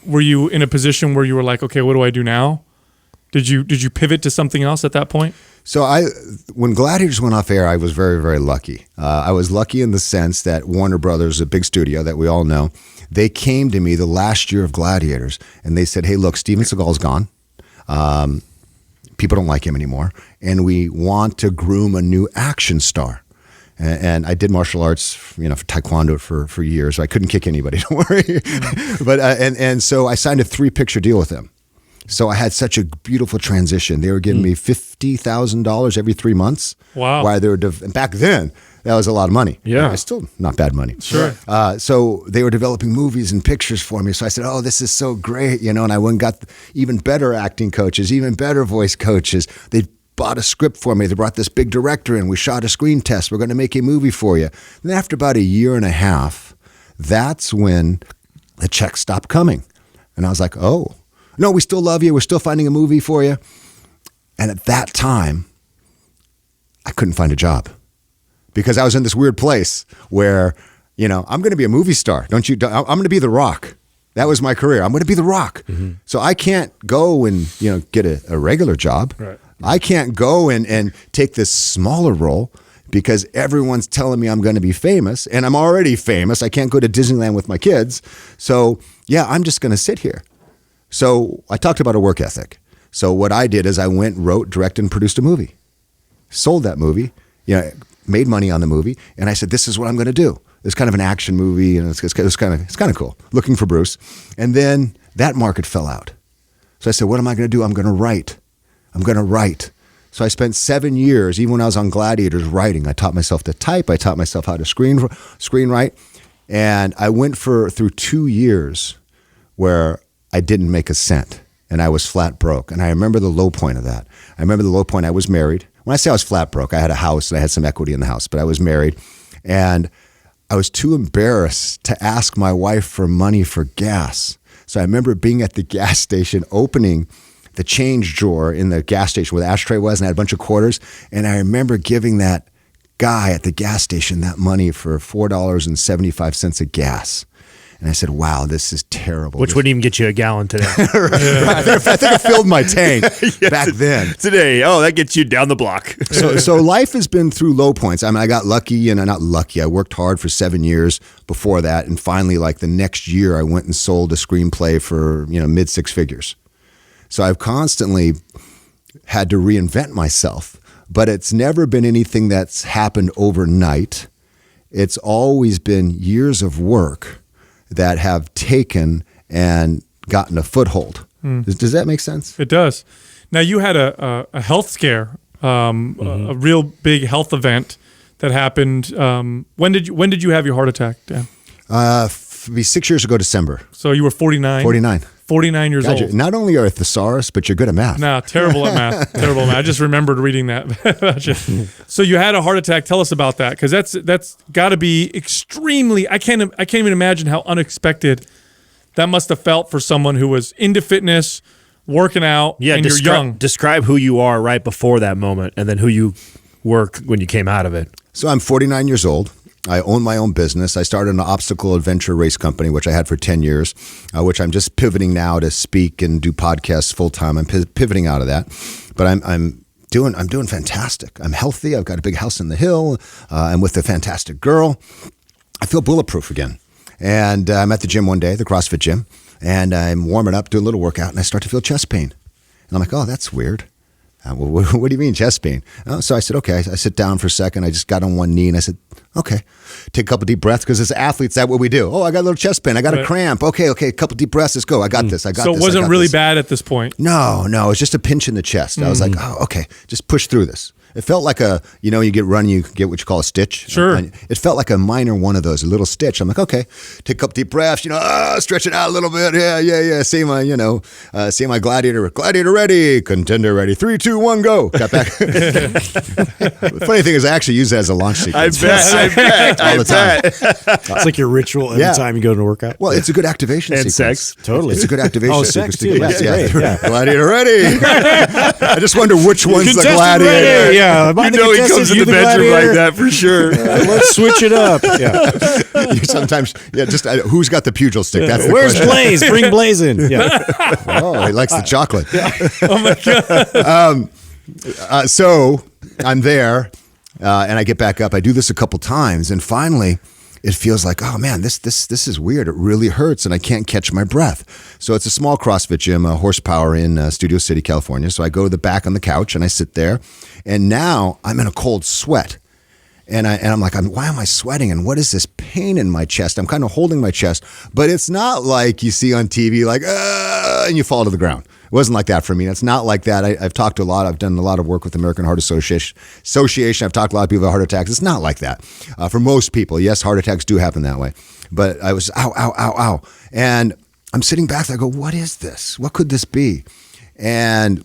Speaker 1: were you in a position where you were like, okay, what do I do now? Did you pivot to something else at that point?
Speaker 4: So when Gladiators went off air, I was very, very lucky. I was lucky in the sense that Warner Brothers, a big studio that we all know, they came to me the last year of Gladiators and they said, hey, look, Steven Seagal's gone. People don't like him anymore. And we want to groom a new action star. And I did martial arts, for Taekwondo for years. So I couldn't kick anybody, don't worry. But and so I signed a 3-picture deal with them. So I had such a beautiful transition. They were giving me $50,000 every 3 months.
Speaker 1: Wow!
Speaker 4: While they were and back then, that was a lot of money.
Speaker 1: Yeah,
Speaker 4: it's still not bad money.
Speaker 1: Sure.
Speaker 4: So they were developing movies and pictures for me. So I said, "Oh, this is so great," And I went and got even better acting coaches, even better voice coaches. They bought a script for me. They brought this big director in. We shot a screen test. We're going to make a movie for you. And then after about a year and a half, that's when the checks stopped coming, and I was like, "Oh." No, we still love you. We're still finding a movie for you. And at that time, I couldn't find a job because I was in this weird place where, I'm going to be a movie star. I'm going to be The Rock. That was my career. I'm going to be The Rock. Mm-hmm. So I can't go and, get a regular job.
Speaker 1: Right.
Speaker 4: I can't go and take this smaller role because everyone's telling me I'm going to be famous and I'm already famous. I can't go to Disneyland with my kids. So yeah, I'm just going to sit here. So I talked about a work ethic. So what I did is I went, wrote, directed, and produced a movie. Sold that movie, made money on the movie, and I said, "This is what I'm going to do." It's kind of an action movie, and it's kind of cool. Looking for Bruce, and then that market fell out. So I said, "What am I going to do? I'm going to write. So I spent 7 years, even when I was on Gladiators, writing. I taught myself to type. I taught myself how to screenwrite, and I went through 2 years where I didn't make a cent and I was flat broke. And I remember the low point of that. I remember the low point. I was married. When I say I was flat broke, I had a house and I had some equity in the house, but I was married and I was too embarrassed to ask my wife for money for gas. So I remember being at the gas station, opening the change drawer in the gas station where the ashtray was, and I had a bunch of quarters. And I remember giving that guy at the gas station that money for $4.75 of gas. And I said, wow, this is terrible.
Speaker 3: Which wouldn't even get you a gallon today.
Speaker 4: Right. I think I filled my tank back then.
Speaker 3: Today, that gets you down the block.
Speaker 4: So life has been through low points. I mean, I got lucky, and not lucky. I worked hard for 7 years before that. And finally, like the next year, I went and sold a screenplay for, mid 6 figures. So I've constantly had to reinvent myself, but it's never been anything that's happened overnight. It's always been years of work that have taken and gotten a foothold. Does that make sense?
Speaker 1: It does. Now, you had a health scare, a real big health event that happened. When did you have your heart attack, Dan?
Speaker 4: Be 6 years ago, December.
Speaker 1: So you were 49?
Speaker 4: 49.
Speaker 1: 49 years
Speaker 4: God,
Speaker 1: old.
Speaker 4: not only are a thesaurus, but you're good at math.
Speaker 1: No, terrible at math. Terrible at math. I just remembered reading that. So you had a heart attack. Tell us about that, because that's got to be extremely. I can't even imagine how unexpected that must have felt for someone who was into fitness, working out, and you're young.
Speaker 3: Describe who you are right before that moment, and then who you were when you came out of it.
Speaker 4: So I'm 49 years old. I own my own business. I started an obstacle adventure race company, which I had for 10 years, which I'm just pivoting now to speak and do podcasts full time. I'm pivoting out of that, but I'm doing fantastic. I'm healthy. I've got a big house in the hill. I'm with a fantastic girl. I feel bulletproof again. And I'm at the gym one day, the CrossFit gym, and I'm warming up, doing a little workout, and I start to feel chest pain. And I'm like, oh, that's weird. Well, what do you mean chest pain? So I said, okay. I sit down for a second. I just got on one knee and I said, okay, take a couple deep breaths, because as athletes, that's what we do. Oh, I got a little chest pain. I got a cramp. Okay, a couple deep breaths. Let's go. I got this.
Speaker 1: So it wasn't really bad at this point?
Speaker 4: No, it was just a pinch in the chest. I was like, oh, okay, just push through this. It felt like you get run, you get what you call a stitch.
Speaker 1: Sure.
Speaker 4: It felt like a minor one of those, a little stitch. I'm like, okay, take a couple deep breaths, stretch it out a little bit. Yeah. See my gladiator ready, contender ready. 3, 2, 1, go. Got back. The funny thing is, I actually use that as a launch sequence.
Speaker 3: I bet.
Speaker 4: All the time.
Speaker 2: It's like your ritual every time you go to a workout.
Speaker 4: Well, it's a good activation
Speaker 3: And
Speaker 4: sequence.
Speaker 3: sex.
Speaker 2: Totally.
Speaker 4: It's a good activation
Speaker 2: Oh,
Speaker 4: sequence.
Speaker 2: sex too.
Speaker 4: Yes,
Speaker 2: That's great. Yeah.
Speaker 4: Gladiator ready. I just wonder which one's the
Speaker 2: Contestant
Speaker 4: gladiator.
Speaker 2: ready. Yeah,
Speaker 3: You know he comes in the bedroom like that for sure.
Speaker 2: Let's switch it up. Yeah.
Speaker 4: Sometimes, just who's got the pugil stick? That's the
Speaker 2: Where's
Speaker 4: question.
Speaker 2: Blaze? Bring Blaze in. Yeah.
Speaker 4: Oh, he likes the chocolate.
Speaker 1: Oh my God.
Speaker 4: So I'm there, and I get back up. I do this a couple times, and finally, it feels like, oh man, this is weird. It really hurts, and I can't catch my breath. So it's a small CrossFit gym, horsepower in Studio City, California. So I go to the back on the couch, and I sit there, and now I'm in a cold sweat. And I'm like, why am I sweating? And what is this pain in my chest? I'm kind of holding my chest, but it's not like you see on TV, like, and you fall to the ground. It wasn't like that for me. It's not like that. I've talked to a lot. I've done a lot of work with the American Heart Association. I've talked to a lot of people about heart attacks. It's not like that. For most people, yes, heart attacks do happen that way. But I was, ow. And I'm sitting back there. I go, what is this? What could this be? And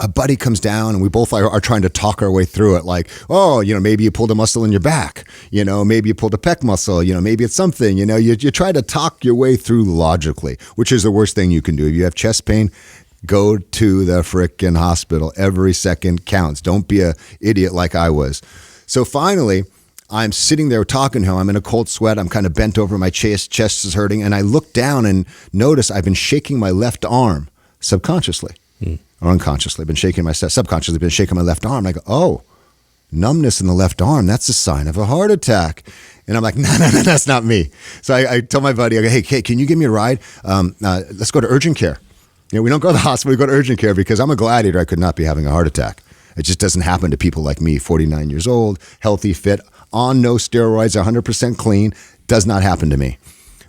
Speaker 4: a buddy comes down, and we both are trying to talk our way through it. Like, oh, maybe you pulled a muscle in your back. Maybe you pulled a pec muscle. Maybe it's something. You try to talk your way through logically, which is the worst thing you can do. If you have chest pain, go to the frickin' hospital. Every second counts. Don't be an idiot like I was. So finally, I'm sitting there talking to him. I'm in a cold sweat. I'm kind of bent over. My chest is hurting. And I look down and notice I've been shaking my left arm subconsciously. Or unconsciously, subconsciously been shaking my left arm. I go, oh, numbness in the left arm, that's a sign of a heart attack. And I'm like, no, that's not me. So I tell my buddy, I go, hey, can you give me a ride? Let's go to urgent care. We don't go to the hospital, we go to urgent care, because I'm a gladiator. I could not be having a heart attack. It just doesn't happen to people like me, 49 years old, healthy, fit, on no steroids, 100% clean. Does not happen to me.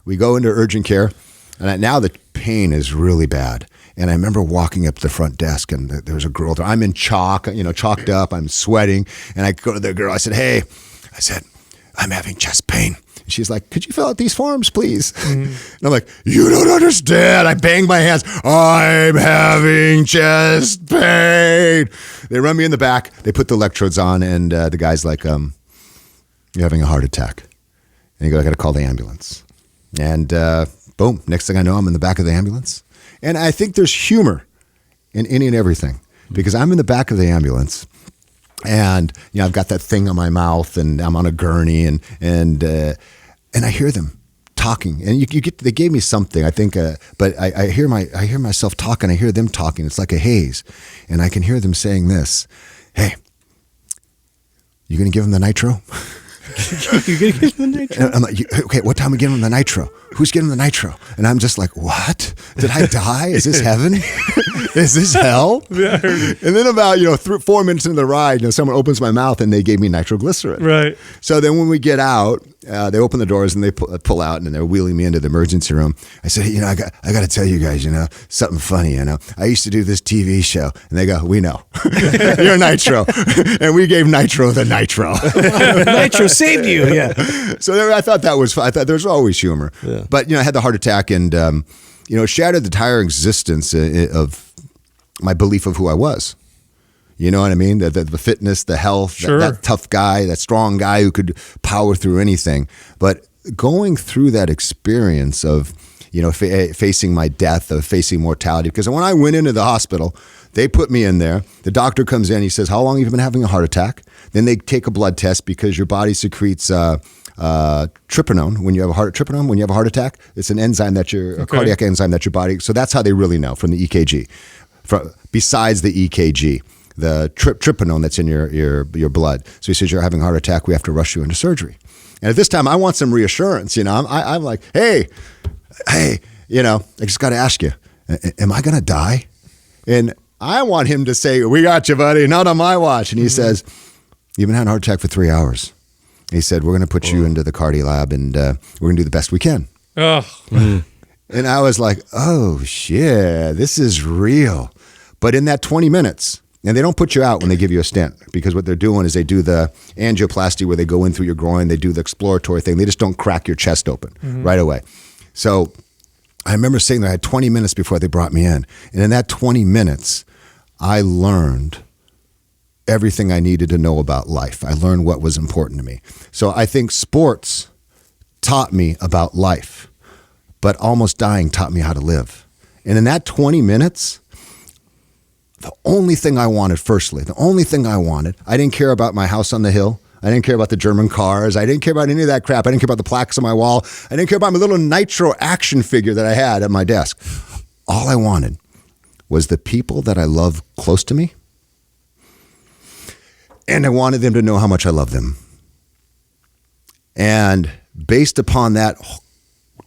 Speaker 4: We go into urgent care, and now the pain is really bad. And I remember walking up to the front desk, and there was a girl there. I'm in chalked up. I'm sweating. And I go to the girl. I said, I'm having chest pain. And she's like, could you fill out these forms, please? Mm-hmm. And I'm like, you don't understand. I bang my hands. I'm having chest pain. They run me in the back. They put the electrodes on, and the guy's like, you're having a heart attack. And he goes, I got to call the ambulance. And boom, next thing I know, I'm in the back of the ambulance. And I think there's humor in any and everything, because I'm in the back of the ambulance, and I've got that thing on my mouth, and I'm on a gurney, and I hear them talking, and they gave me something, I think, but I hear myself talking, I hear them talking. It's like a haze, and I can hear them saying this: "Hey, you gonna give him the Nitro?"
Speaker 2: You're going to give him the Nitro?
Speaker 4: And I'm like, okay, what time are we giving him the Nitro? Who's getting the Nitro? And I'm just like, what? Did I die? Is this heaven? Is this hell? Yeah, and then about 4 minutes into the ride, someone opens my mouth and they gave me nitroglycerin.
Speaker 1: Right.
Speaker 4: So then when we get out, they open the doors and they pull out, and they're wheeling me into the emergency room. I said, hey, I got to tell you guys, something funny. I used to do this TV show, and they go, we know, you're Nitro, and we gave Nitro the Nitro.
Speaker 2: Nitro saved you. Yeah.
Speaker 4: So I thought that was fun. I thought there's always humor. Yeah. But I had the heart attack, and shattered the entire existence of my belief of who I was. You know what I mean? The fitness, the health,
Speaker 1: Sure.
Speaker 4: that tough guy, that strong guy who could power through anything. But going through that experience of, facing my death, of facing mortality, because when I went into the hospital, they put me in there. The doctor comes in, he says, how long have you been having a heart attack? Then they take a blood test because your body secretes tryptophan when you have a heart attack. It's an enzyme a cardiac enzyme that your body, so that's how they really know from the EKG. Besides the EKG, the tryptophan that's in your blood. So he says, you're having a heart attack, we have to rush you into surgery. And at this time, I want some reassurance. I'm like, hey, I just got to ask you, am I going to die? And I want him to say, we got you, buddy, not on my watch. And he says, you've been having a heart attack for 3 hours. And he said, we're going to put you into the cardio lab and we're going to do the best we can.
Speaker 1: Oh.
Speaker 4: And I was like, oh, shit, this is real. But in that 20 minutes, and they don't put you out when they give you a stent, because what they're doing is they do the angioplasty where they go in through your groin, they do the exploratory thing. They just don't crack your chest open right away. So I remember sitting there, I had 20 minutes before they brought me in. And in that 20 minutes, I learned everything I needed to know about life. I learned what was important to me. So I think sports taught me about life, but almost dying taught me how to live. And in that 20 minutes, the only thing I wanted, I didn't care about my house on the hill. I didn't care about the German cars. I didn't care about any of that crap. I didn't care about the plaques on my wall. I didn't care about my little Nitro action figure that I had at my desk. All I wanted was the people that I love close to me. And I wanted them to know how much I love them. And based upon that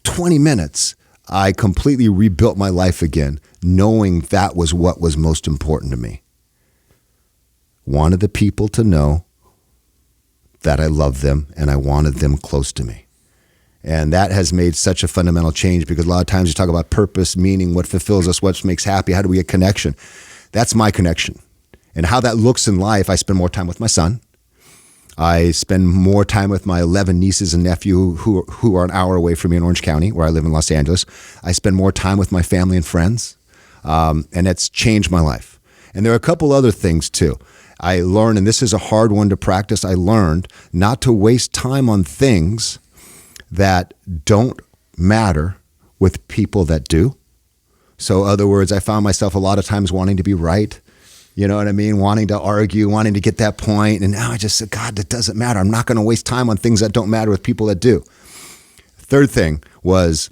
Speaker 4: 20 minutes, I completely rebuilt my life again, knowing that was what was most important to me. Wanted the people to know that I love them and I wanted them close to me. And that has made such a fundamental change, because a lot of times you talk about purpose, meaning, what fulfills us, what makes happy, how do we get connection? That's my connection. And how that looks in life, I spend more time with my son. I spend more time with my 11 nieces and nephew who are an hour away from me in Orange County, where I live in Los Angeles. I spend more time with my family and friends, and it's changed my life. And there are a couple other things too. I learned, and this is a hard one to practice, I learned not to waste time on things that don't matter with people that do. So in other words, I found myself a lot of times wanting to be right. You know what I mean? Wanting to argue, wanting to get that point. And now I just said, God, that doesn't matter. I'm not going to waste time on things that don't matter with people that do. Third thing was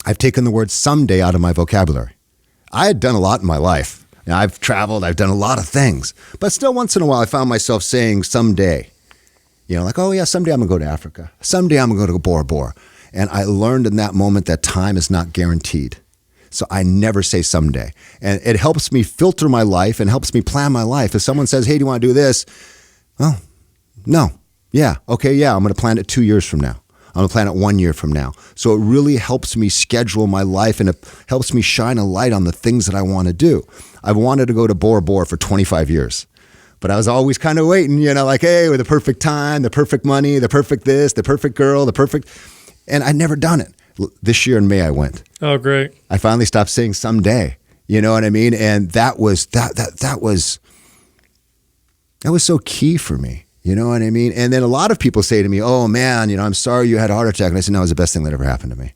Speaker 4: I've taken the word someday out of my vocabulary. I had done a lot in my life. I've traveled, I've done a lot of things. But still once in a while I found myself saying someday. Like, oh yeah, someday I'm going to go to Africa. Someday I'm going to go to Bora Bora. And I learned in that moment that time is not guaranteed. So I never say someday. And it helps me filter my life and helps me plan my life. If someone says, hey, do you want to do this? Well, no. Yeah. Okay. Yeah. I'm going to plan it 2 years from now. I'm going to plan it 1 year from now. So it really helps me schedule my life, and it helps me shine a light on the things that I want to do. I've wanted to go to Bora Bora for 25 years. But I was always kind of waiting, like, hey, with the perfect time, the perfect money, the perfect this, the perfect girl, and I'd never done it. This year in May, I went.
Speaker 1: Oh, great.
Speaker 4: I finally stopped saying someday. You know what I mean? And that was so key for me. You know what I mean? And then a lot of people say to me, oh man, I'm sorry you had a heart attack. And I said, no, it was the best thing that ever happened to me.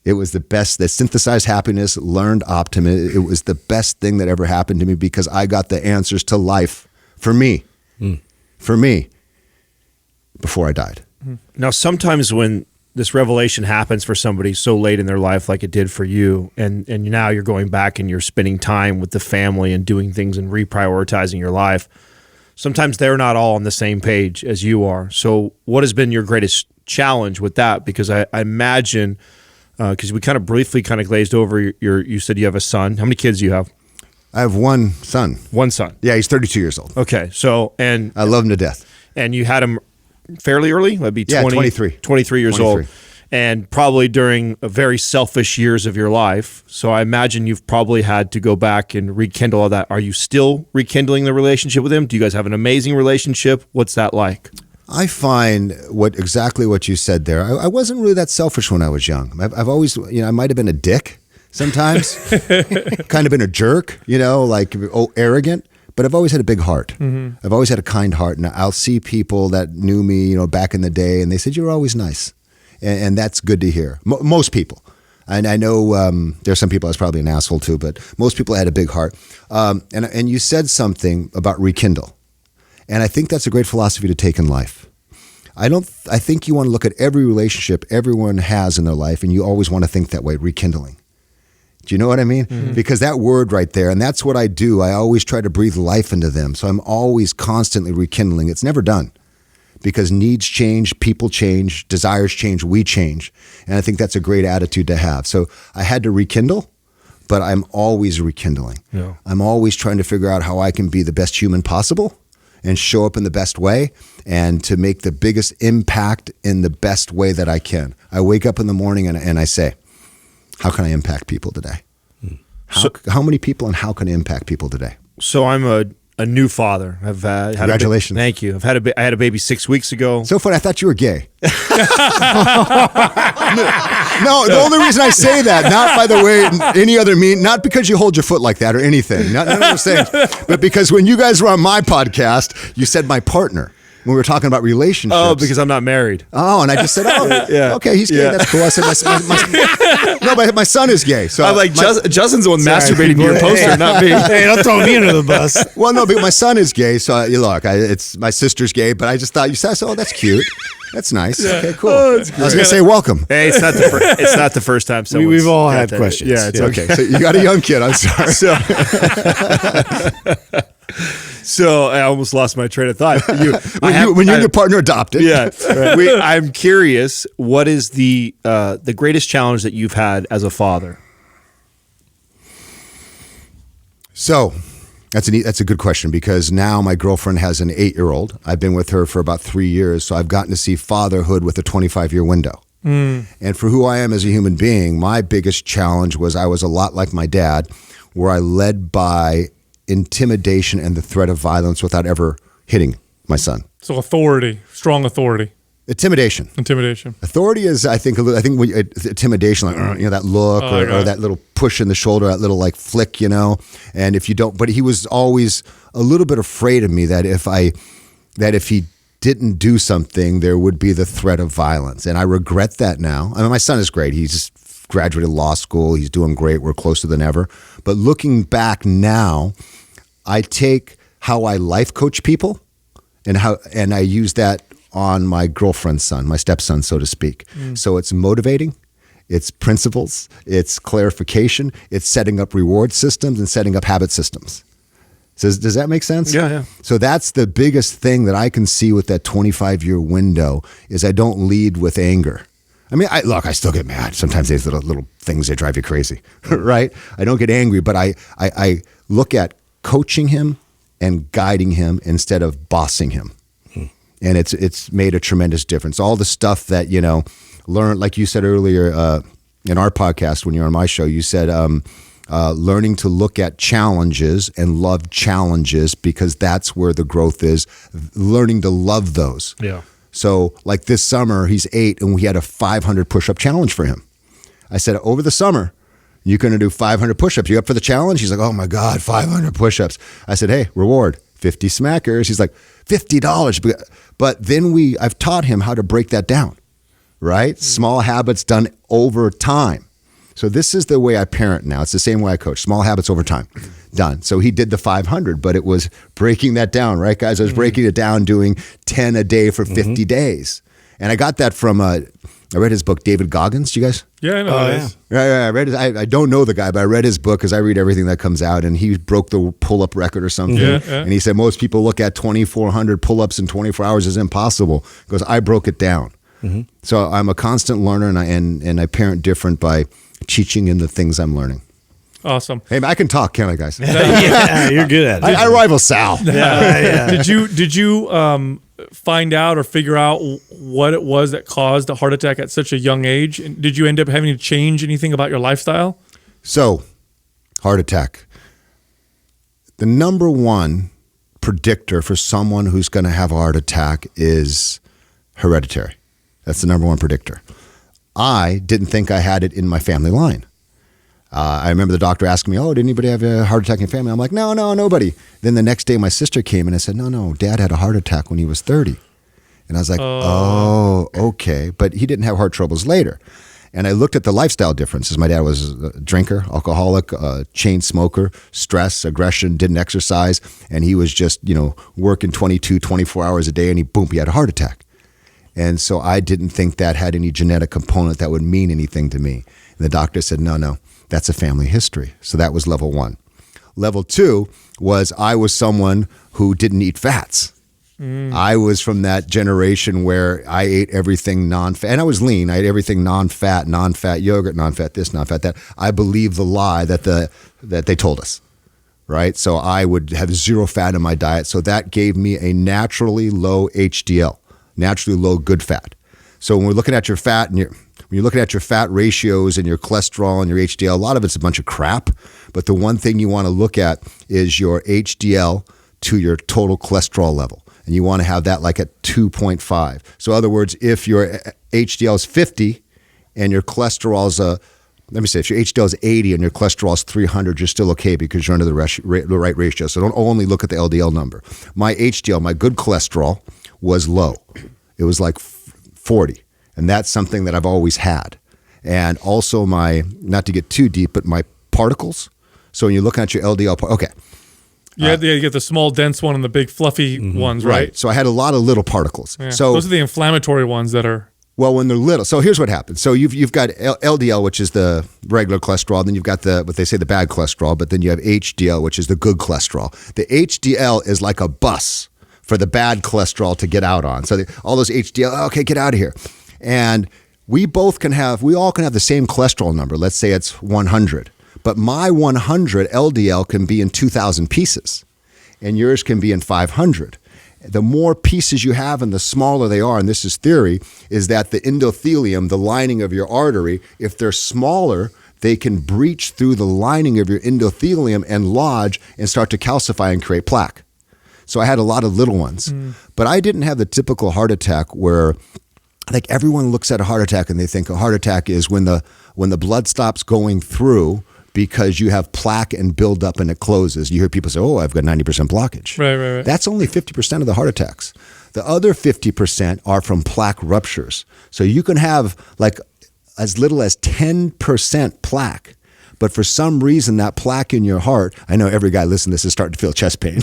Speaker 4: It was the best, that synthesized happiness, learned optimism. It was the best thing that ever happened to me, because I got the answers to life for me, before I died.
Speaker 3: Now, sometimes when this revelation happens for somebody so late in their life, like it did for you, and now you're going back and you're spending time with the family and doing things and reprioritizing your life, sometimes they're not all on the same page as you are. So what has been your greatest challenge with that? Because I imagine, because we kind of briefly glazed over you said you have a son. How many kids do you have?
Speaker 4: I have one son.
Speaker 3: One son.
Speaker 4: Yeah, he's 32 years old.
Speaker 3: Okay. So, and
Speaker 4: I love him to death.
Speaker 3: And you had him fairly early? That'd be
Speaker 4: 23.
Speaker 3: 23 years
Speaker 4: 23.
Speaker 3: old. And probably during a very selfish years of your life. So I imagine you've probably had to go back and rekindle all that. Are you still rekindling the relationship with him? Do you guys have an amazing relationship? What's that like?
Speaker 4: I find exactly what you said there. I wasn't really that selfish when I was young. I've always, I might have been a dick, sometimes, kind of been a jerk, like arrogant. But I've always had a big heart. I've always had a kind heart. And I'll see people that knew me, back in the day, and they said, "You're always nice." And that's good to hear. Most people. And I know there's some people I was probably an asshole to, but most people had a big heart. And you said something about rekindle. And I think that's a great philosophy to take in life. I think you want to look at every relationship everyone has in their life, and you always want to think that way, rekindling. Do you know what I mean? Because that word right there, and that's what I do. I always try to breathe life into them. So I'm always constantly rekindling. It's never done because needs change, people change, desires change, we change. And I think that's a great attitude to have. So I had to rekindle, but I'm always rekindling.
Speaker 3: Yeah.
Speaker 4: I'm always trying to figure out how I can be the best human possible and show up in the best way and to make the biggest impact in the best way that I can. I wake up in the morning and I say, how can I impact people today? How many people and how can I impact people today?
Speaker 3: So I'm a new father. I've had
Speaker 4: Congratulations.
Speaker 3: Thank you. I had a baby 6 weeks ago.
Speaker 4: So funny. I thought you were gay. No, the only reason I say that, not by the way, any other not because you hold your foot like that or anything, none of those things, but because when you guys were on my podcast, you said my partner. When we were talking about relationships.
Speaker 3: Oh, because I'm not married.
Speaker 4: Oh, and I just said, okay, he's gay.
Speaker 3: Yeah.
Speaker 4: That's cool. I said, but my son is gay. So
Speaker 3: I'm like, Justin's the one masturbating to your poster, not me.
Speaker 2: Hey, don't throw me under the bus.
Speaker 4: Well, no, but my son is gay. So look, it's my sister's gay, but I just thought you said, oh, that's cute. That's nice. Yeah. Okay, cool. I was going to say welcome.
Speaker 3: Hey, it's not the first time someone's
Speaker 2: We've all
Speaker 3: got
Speaker 2: had
Speaker 3: that.
Speaker 2: questions.
Speaker 3: Yeah, it's okay.
Speaker 4: So you got a young kid. I'm sorry.
Speaker 3: So I almost lost my train of thought.
Speaker 4: When you and your partner adopted.
Speaker 3: Yeah. I'm curious, what is the greatest challenge that you've had as a father?
Speaker 4: So that's a good question because now my girlfriend has an 8-year-old. I've been with her for about 3 years, so I've gotten to see fatherhood with a 25-year window. And for who I am as a human being, my biggest challenge was I was a lot like my dad, where I led by intimidation and the threat of violence without ever hitting my son.
Speaker 1: So authority, strong authority.
Speaker 4: Intimidation. Authority is, I think intimidation, like that look or that little push in the shoulder, that little like flick, And if you don't, but he was always a little bit afraid of me that if he didn't do something, there would be the threat of violence, and I regret that now. I mean, my son is great. He's just graduated law school. He's doing great. We're closer than ever. But looking back now, I take how I life coach people and I use that on my girlfriend's son, my stepson, so to speak. So it's motivating, it's principles, it's clarification, it's setting up reward systems and setting up habit systems. So does that make sense?
Speaker 3: Yeah.
Speaker 4: So that's the biggest thing that I can see with that 25-year window is I don't lead with anger. I mean, I still get mad. Sometimes there's little things that drive you crazy, right? I don't get angry, but I look at coaching him and guiding him instead of bossing him. And it's made a tremendous difference. All the stuff that, learn, like you said earlier in our podcast when you're on my show, you said learning to look at challenges and love challenges because that's where the growth is, learning to love those.
Speaker 3: Yeah.
Speaker 4: So like this summer, he's 8 and we had a 500 push-up challenge for him. I said, over the summer, you're going to do 500 push-ups. You up for the challenge? He's like, oh my God, 500 push-ups. I said, hey, reward, 50 smackers. He's like, $50. But then I've taught him how to break that down, right? Small habits done over time. So this is the way I parent now. It's the same way I coach. Small habits over time. Done. So he did the 500, but it was breaking that down, right, guys? I was breaking it down, doing 10 a day for 50 days. And I got that from, I read his book, David Goggins. Do you guys?
Speaker 1: Yeah, I know.
Speaker 4: I read his, I don't know the guy, but I read his book because I read everything that comes out, and he broke the pull-up record or something.
Speaker 1: Yeah.
Speaker 4: And he said most people look at 2,400 pull-ups in 24 hours is impossible because I broke it down. So I'm a constant learner, and I parent different by teaching in the things I'm learning.
Speaker 1: Awesome.
Speaker 4: Hey, I can talk, can't I, guys?
Speaker 2: Yeah, you're good at it.
Speaker 4: I rival Sal.
Speaker 2: Yeah.
Speaker 1: Did you find out or figure out what it was that caused a heart attack at such a young age? And did you end up having to change anything about your lifestyle?
Speaker 4: So, heart attack. The number one predictor for someone who's going to have a heart attack is hereditary. That's the number one predictor. I didn't think I had it in my family line. I remember the doctor asking me, "Oh, did anybody have a heart attack in your family?" I'm like, "No, nobody." Then the next day, my sister came and I said, "No, Dad had a heart attack when he was 30." And I was like, "Oh, okay." But he didn't have heart troubles later. And I looked at the lifestyle differences. My dad was a drinker, alcoholic, chain smoker, stress, aggression, didn't exercise. And he was just, working 22, 24 hours a day, and he had a heart attack. And so I didn't think that had any genetic component that would mean anything to me. And the doctor said, no, that's a family history. So that was level 1. Level 2 was I was someone who didn't eat fats. I was from that generation where I ate everything non-fat, and I was lean. I ate everything non-fat yogurt, non-fat this, non-fat that. I believed the lie that they told us, right? So I would have 0 fat in my diet. So that gave me a naturally low HDL, naturally low good fat. So when we're looking at your fat and when you're looking at your fat ratios and your cholesterol and your HDL, a lot of it's a bunch of crap. But the one thing you want to look at is your HDL to your total cholesterol level. And you want to have that like at 2.5. So in other words, if your HDL is 50 and your cholesterol is if your HDL is 80 and your cholesterol is 300, you're still okay because you're under the right ratio. So don't only look at the LDL number. My HDL, my good cholesterol, was low. It was like 40. And that's something that I've always had. And also not to get too deep, but my particles. So when you're looking at your LDL, okay.
Speaker 1: You get the small, dense one and the big, fluffy ones, right?
Speaker 4: So I had a lot of little particles.
Speaker 1: Yeah.
Speaker 4: So
Speaker 1: those are the inflammatory ones that are...
Speaker 4: Well, when they're little. So here's what happens. So you've got LDL, which is the regular cholesterol. Then you've got what they say the bad cholesterol. But then you have HDL, which is the good cholesterol. The HDL is like a bus for the bad cholesterol to get out on. So all those HDL, okay, get out of here. And we all can have the same cholesterol number. Let's say it's 100. But my 100 LDL can be in 2,000 pieces, and yours can be in 500. The more pieces you have and the smaller they are, and this is theory, is that the endothelium, the lining of your artery, if they're smaller, they can breach through the lining of your endothelium and lodge and start to calcify and create plaque. So I had a lot of little ones. But I didn't have the typical heart attack where like everyone looks at a heart attack and they think a heart attack is when the blood stops going through because you have plaque and buildup and it closes. You hear people say, "Oh, I've got 90% blockage."
Speaker 1: Right.
Speaker 4: That's only 50% of the heart attacks. The other 50% are from plaque ruptures. So you can have like as little as 10% plaque. But for some reason, that plaque in your heart, I know every guy listening to this is starting to feel chest pain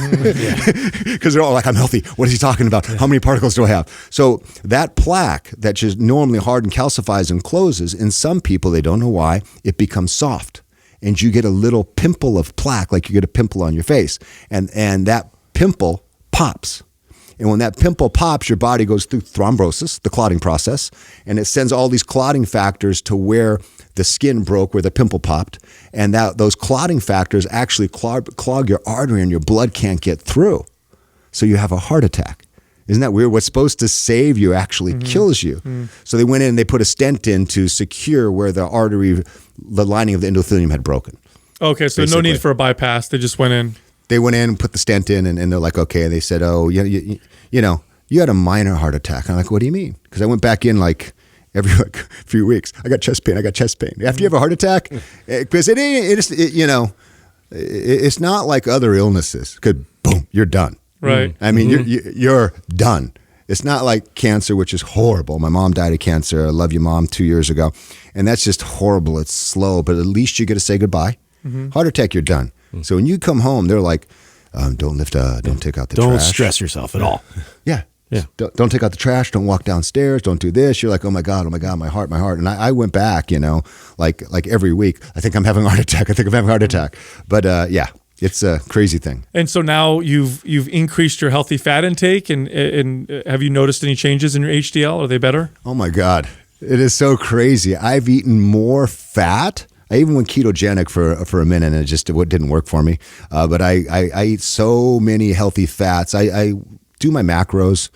Speaker 4: because they're all like, "I'm healthy. What is he talking about? How many particles do I have?" So that plaque that just normally hard and calcifies and closes, in some people, they don't know why, it becomes soft. And you get a little pimple of plaque, like you get a pimple on your face. And that pimple pops. And when that pimple pops, your body goes through thrombosis, the clotting process, and it sends all these clotting factors to where the skin broke, where the pimple popped. And those clotting factors actually clog your artery and your blood can't get through. So you have a heart attack. Isn't that weird? What's supposed to save you actually kills you. So they went in and they put a stent in to secure where the artery, the lining of the endothelium had broken.
Speaker 1: Okay, so
Speaker 4: basically.
Speaker 1: no need for a bypass. They just went in.
Speaker 4: They went in and put the stent in, and they're like, okay. And they said, "Oh, you had a minor heart attack." I'm like, "What do you mean?" Because I went back in like every few weeks. I got chest pain. After you have a heart attack, because it's not like other illnesses. Good, boom, you're done.
Speaker 1: Right.
Speaker 4: I mean, you're done. It's not like cancer, which is horrible. My mom died of cancer. I love you, Mom, 2 years ago. And that's just horrible. It's slow, but at least you get to say goodbye. Heart attack, you're done. So when you come home, they're like, don't take out the trash.
Speaker 2: Don't stress yourself at all.
Speaker 4: Yeah. Don't take out the trash. Don't walk downstairs. Don't do this. You're like, oh my God, my heart. And I went back, like every week. I think I'm having a heart attack. But yeah. It's a crazy thing.
Speaker 1: And so now you've increased your healthy fat intake, and have you noticed any changes in your HDL? Are they better?
Speaker 4: Oh my God, it is so crazy. I've eaten more fat. I even went ketogenic for a minute, and it didn't work for me. But I eat so many healthy fats. I do my macros,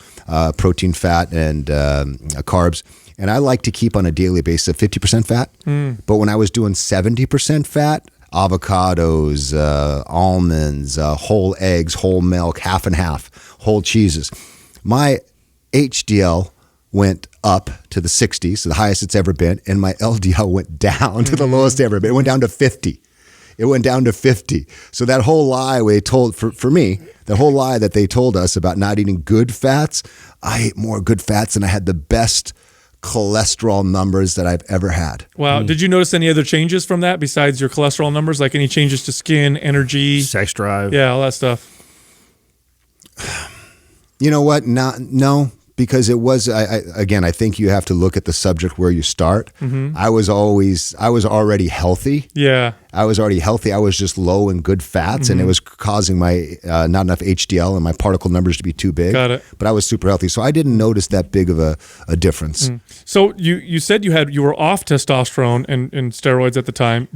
Speaker 4: protein, fat, and carbs. And I like to keep on a daily basis of 50% fat. But when I was doing 70% fat, avocados, almonds, whole eggs, whole milk, half and half, whole cheeses, my HDL went up to the 60s, the highest it's ever been, and my LDL went down to the lowest ever been. It went down to 50. It went down to 50. So that whole lie they told, for me, the whole lie that they told us about not eating good fats, I ate more good fats and I had the best cholesterol numbers that I've ever had.
Speaker 1: Wow. Did you notice any other changes from that besides your cholesterol numbers? Like any changes to skin, energy,
Speaker 3: sex drive?
Speaker 1: Yeah, all that stuff.
Speaker 4: You know what? No, because it was, I think you have to look at the subject where you start. I was already healthy.
Speaker 1: Yeah.
Speaker 4: I was already healthy. I was just low in good fats, and it was causing my not enough HDL and my particle numbers to be too big.
Speaker 1: Got it.
Speaker 4: But I was super healthy, so I didn't notice that big of a difference.
Speaker 1: So you said you were off testosterone and steroids at the time.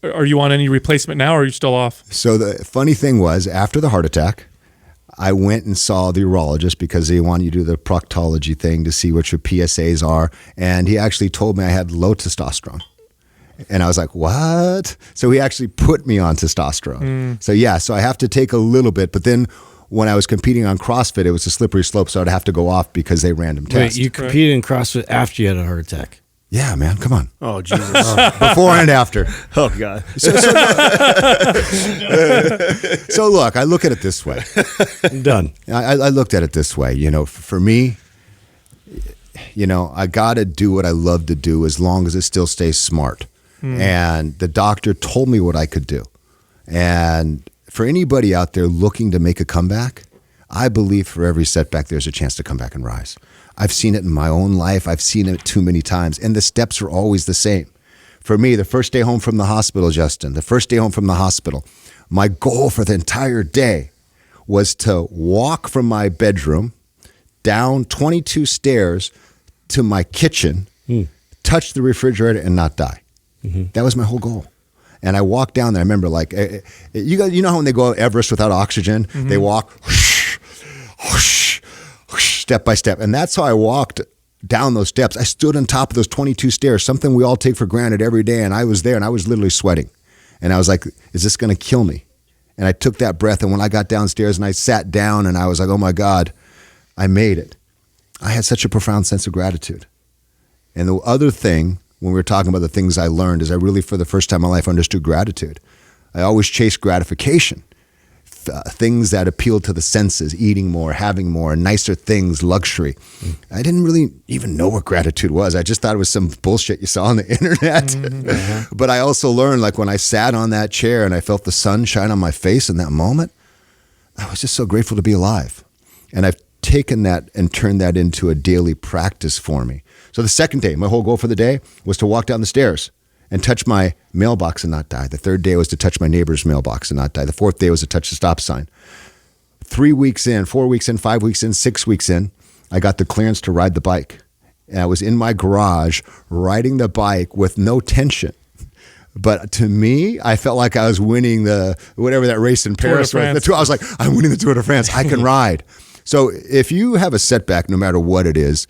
Speaker 1: Are you on any replacement now, or are you still off?
Speaker 4: So the funny thing was, after the heart attack, I went and saw the urologist because they want you to do the proctology thing to see what your PSAs are. And he actually told me I had low testosterone. And I was like, what? So he actually put me on testosterone. So I have to take a little bit. But then when I was competing on CrossFit, it was a slippery slope. So I'd have to go off because they random test.
Speaker 2: Wait, you competed in CrossFit after you had a heart attack?
Speaker 4: Yeah, man, come on.
Speaker 3: Oh, Jesus.
Speaker 4: Before and after.
Speaker 3: Oh, God.
Speaker 4: So look, I look at it this way.
Speaker 2: Done.
Speaker 4: I looked at it this way. For me, I got to do what I love to do as long as it still stays smart. And the doctor told me what I could do. And for anybody out there looking to make a comeback, I believe for every setback, there's a chance to come back and rise. I've seen it in my own life. I've seen it too many times. And the steps are always the same. For me, the first day home from the hospital, Justin, my goal for the entire day was to walk from my bedroom down 22 stairs to my kitchen, touch the refrigerator, and not die. That was my whole goal. And I walked down there. I remember, you know how when they go Everest without oxygen, they walk whoosh, whoosh, whoosh, step by step. And that's how I walked down those steps. I stood on top of those 22 stairs, something we all take for granted every day. And I was there and I was literally sweating. And I was like, is this going to kill me? And I took that breath. And when I got downstairs and I sat down and I was like, oh my God, I made it. I had such a profound sense of gratitude. And the other thing, when we were talking about the things I learned, is I really, for the first time in my life, understood gratitude. I always chased gratification, things that appealed to the senses, eating more, having more, nicer things, luxury. I didn't really even know what gratitude was. I just thought it was some bullshit you saw on the internet. But I also learned, when I sat on that chair and I felt the sun shine on my face in that moment, I was just so grateful to be alive. And I've taken that and turned that into a daily practice for me. So the second day, my whole goal for the day was to walk down the stairs and touch my mailbox and not die. The third day was to touch my neighbor's mailbox and not die. The fourth day was to touch the stop sign. 3 weeks in, 4 weeks in, 5 weeks in, 6 weeks in, I got the clearance to ride the bike. And I was in my garage riding the bike with no tension. But to me, I felt like I was winning whatever that race in Paris was. I was like, I'm winning the Tour de France. I can ride. So if you have a setback, no matter what it is,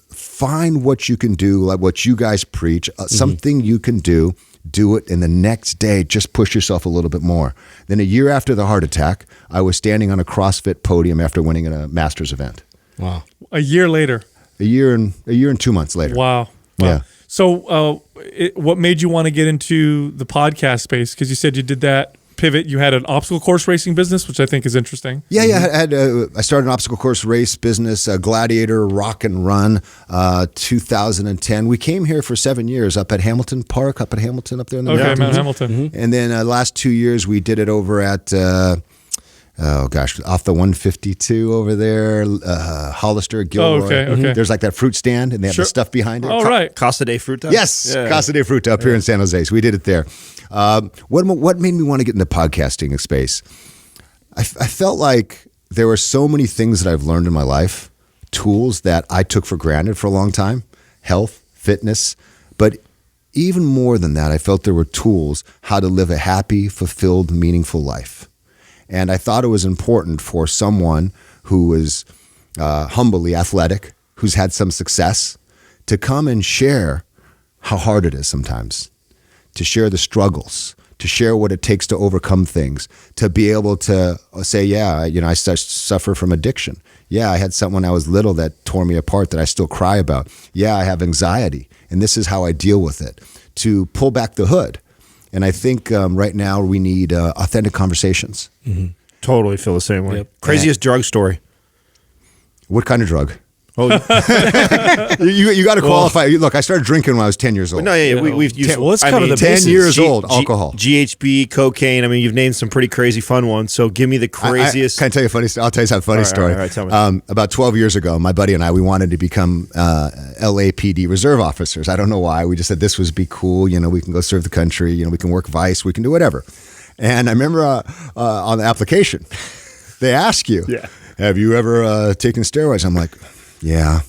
Speaker 4: find what you can do, like what you guys preach, something you can do it, and the next day, just push yourself a little bit more. Then a year after the heart attack, I was standing on a CrossFit podium after winning a Masters event.
Speaker 1: Wow. A year later.
Speaker 4: A year and 2 months later.
Speaker 1: Wow.
Speaker 4: Yeah.
Speaker 1: So what made you want to get into the podcast space? Because you said you did that pivot. You had an obstacle course racing business, which I think is interesting.
Speaker 4: Yeah. I started an obstacle course race business, Gladiator, Rock and Run, 2010. We came here for 7 years up at Hamilton Park, up there in the mountains.
Speaker 1: Mount Hamilton.
Speaker 4: And then last 2 years we did it over at off the 152 over there, Hollister, Gilroy.
Speaker 1: Okay.
Speaker 4: There's that fruit stand, and they have the stuff behind it.
Speaker 1: Oh, right.
Speaker 3: Casa de Fruta?
Speaker 4: Yes, yeah. Casa de Fruta up here in San Jose. So we did it there. What made me want to get into podcasting space? I felt like there were so many things that I've learned in my life, tools that I took for granted for a long time, health, fitness, but even more than that, I felt there were tools how to live a happy, fulfilled, meaningful life. And I thought it was important for someone who is humbly athletic, who's had some success, to come and share how hard it is sometimes, to share the struggles, to share what it takes to overcome things, to be able to say, yeah, I suffer from addiction. Yeah, I had something when I was little that tore me apart that I still cry about. Yeah, I have anxiety, and this is how I deal with it. To pull back the hood. And I think right now we need authentic conversations.
Speaker 3: Mm-hmm. Totally feel the same way.
Speaker 2: Yep.
Speaker 3: Craziest drug story.
Speaker 4: What kind of drug?
Speaker 3: Oh,
Speaker 4: you got to qualify. Look, I started drinking when I was 10 years old.
Speaker 3: no, yeah, we've used.
Speaker 2: Let's cover the
Speaker 4: 10
Speaker 2: bases.
Speaker 4: years old, alcohol.
Speaker 3: GHB, cocaine. I mean, you've named some pretty crazy fun ones. So give me the craziest.
Speaker 4: Can I tell you a funny story? I'll tell you a funny story.
Speaker 3: All right, tell me.
Speaker 4: About 12 years ago, my buddy and I, we wanted to become LAPD reserve officers. I don't know why. We just said this would be cool. We can go serve the country. We can work vice. We can do whatever. And I remember on the application, they ask you, have you ever taken steroids? I'm like, yeah.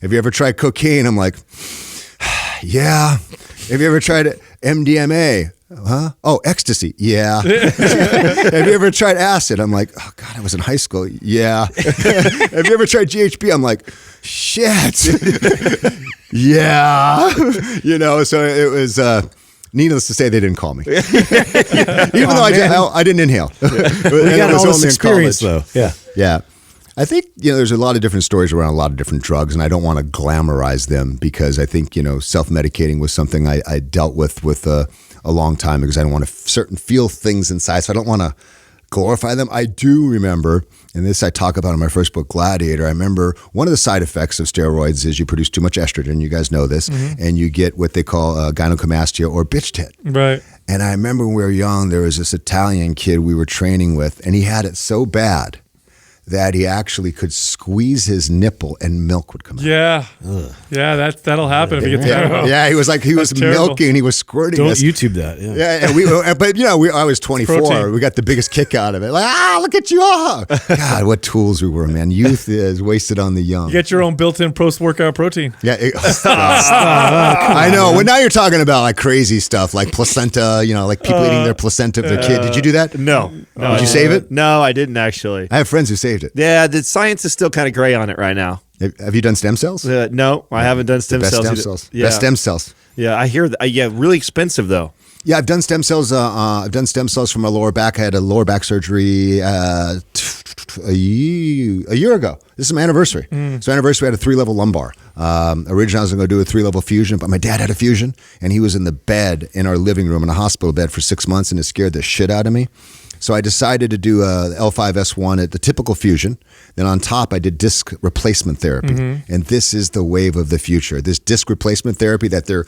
Speaker 4: Have you ever tried cocaine? I'm like, yeah. Have you ever tried MDMA? Huh? Oh, ecstasy. Yeah. Have you ever tried acid? I'm like, oh God, I was in high school. Yeah. Have you ever tried GHB? I'm like, shit. Yeah. So it was, needless to say, they didn't call me. Even though I didn't inhale.
Speaker 2: We got all this experience, though. Yeah.
Speaker 4: Yeah. I think, there's a lot of different stories around a lot of different drugs, and I don't want to glamorize them because I think, self-medicating was something I dealt with a long time because I don't want to feel things inside, so I don't want to glorify them. I do remember, and this I talk about in my first book, Gladiator, I remember one of the side effects of steroids is you produce too much estrogen, you guys know this, and you get what they call gynecomastia or bitch tit.
Speaker 1: Right.
Speaker 4: And I remember when we were young, there was this Italian kid we were training with, and he had it so bad that he actually could squeeze his nipple and milk would come out.
Speaker 1: Yeah. Ugh. Yeah, that'll happen if you get that.
Speaker 4: Yeah, he was milking, he was squirting
Speaker 2: Don't
Speaker 4: us.
Speaker 2: YouTube that.
Speaker 4: Yeah, and I was 24. We got the biggest kick out of it. Like, look at you all. God, what tools we were, man. Youth is wasted on the young.
Speaker 1: You get your own built-in post-workout protein.
Speaker 4: Yeah. I know. Well, now you're talking about like crazy stuff, like placenta, like people eating their placenta of their kid. Did you do that?
Speaker 3: No.
Speaker 4: Did you save it?
Speaker 3: No, I didn't actually.
Speaker 4: I have friends who saved it.
Speaker 3: Yeah, the science is still kind of gray on it right now.
Speaker 4: Have you done stem cells?
Speaker 3: No, I haven't done stem cells.
Speaker 4: Stem cells.
Speaker 3: Yeah.
Speaker 4: Best stem cells.
Speaker 3: Yeah, I hear that. Yeah, really expensive though.
Speaker 4: Yeah, I've done stem cells. I've done stem cells from my lower back. I had a lower back surgery a year ago. This is my anniversary. So anniversary, I had a 3-level lumbar. Originally, I was going to do a 3-level fusion, but my dad had a fusion, and he was in the bed in our living room in a hospital bed for 6 months, and it scared the shit out of me. So I decided to do a L5-S1 at the typical fusion. Then on top, I did disc replacement therapy. And this is the wave of the future. This disc replacement therapy that a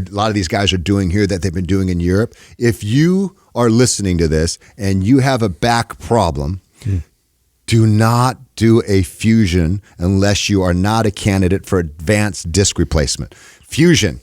Speaker 4: lot of these guys are doing here that they've been doing in Europe. If you are listening to this and you have a back problem, do not do a fusion unless you are not a candidate for advanced disc replacement. Fusion.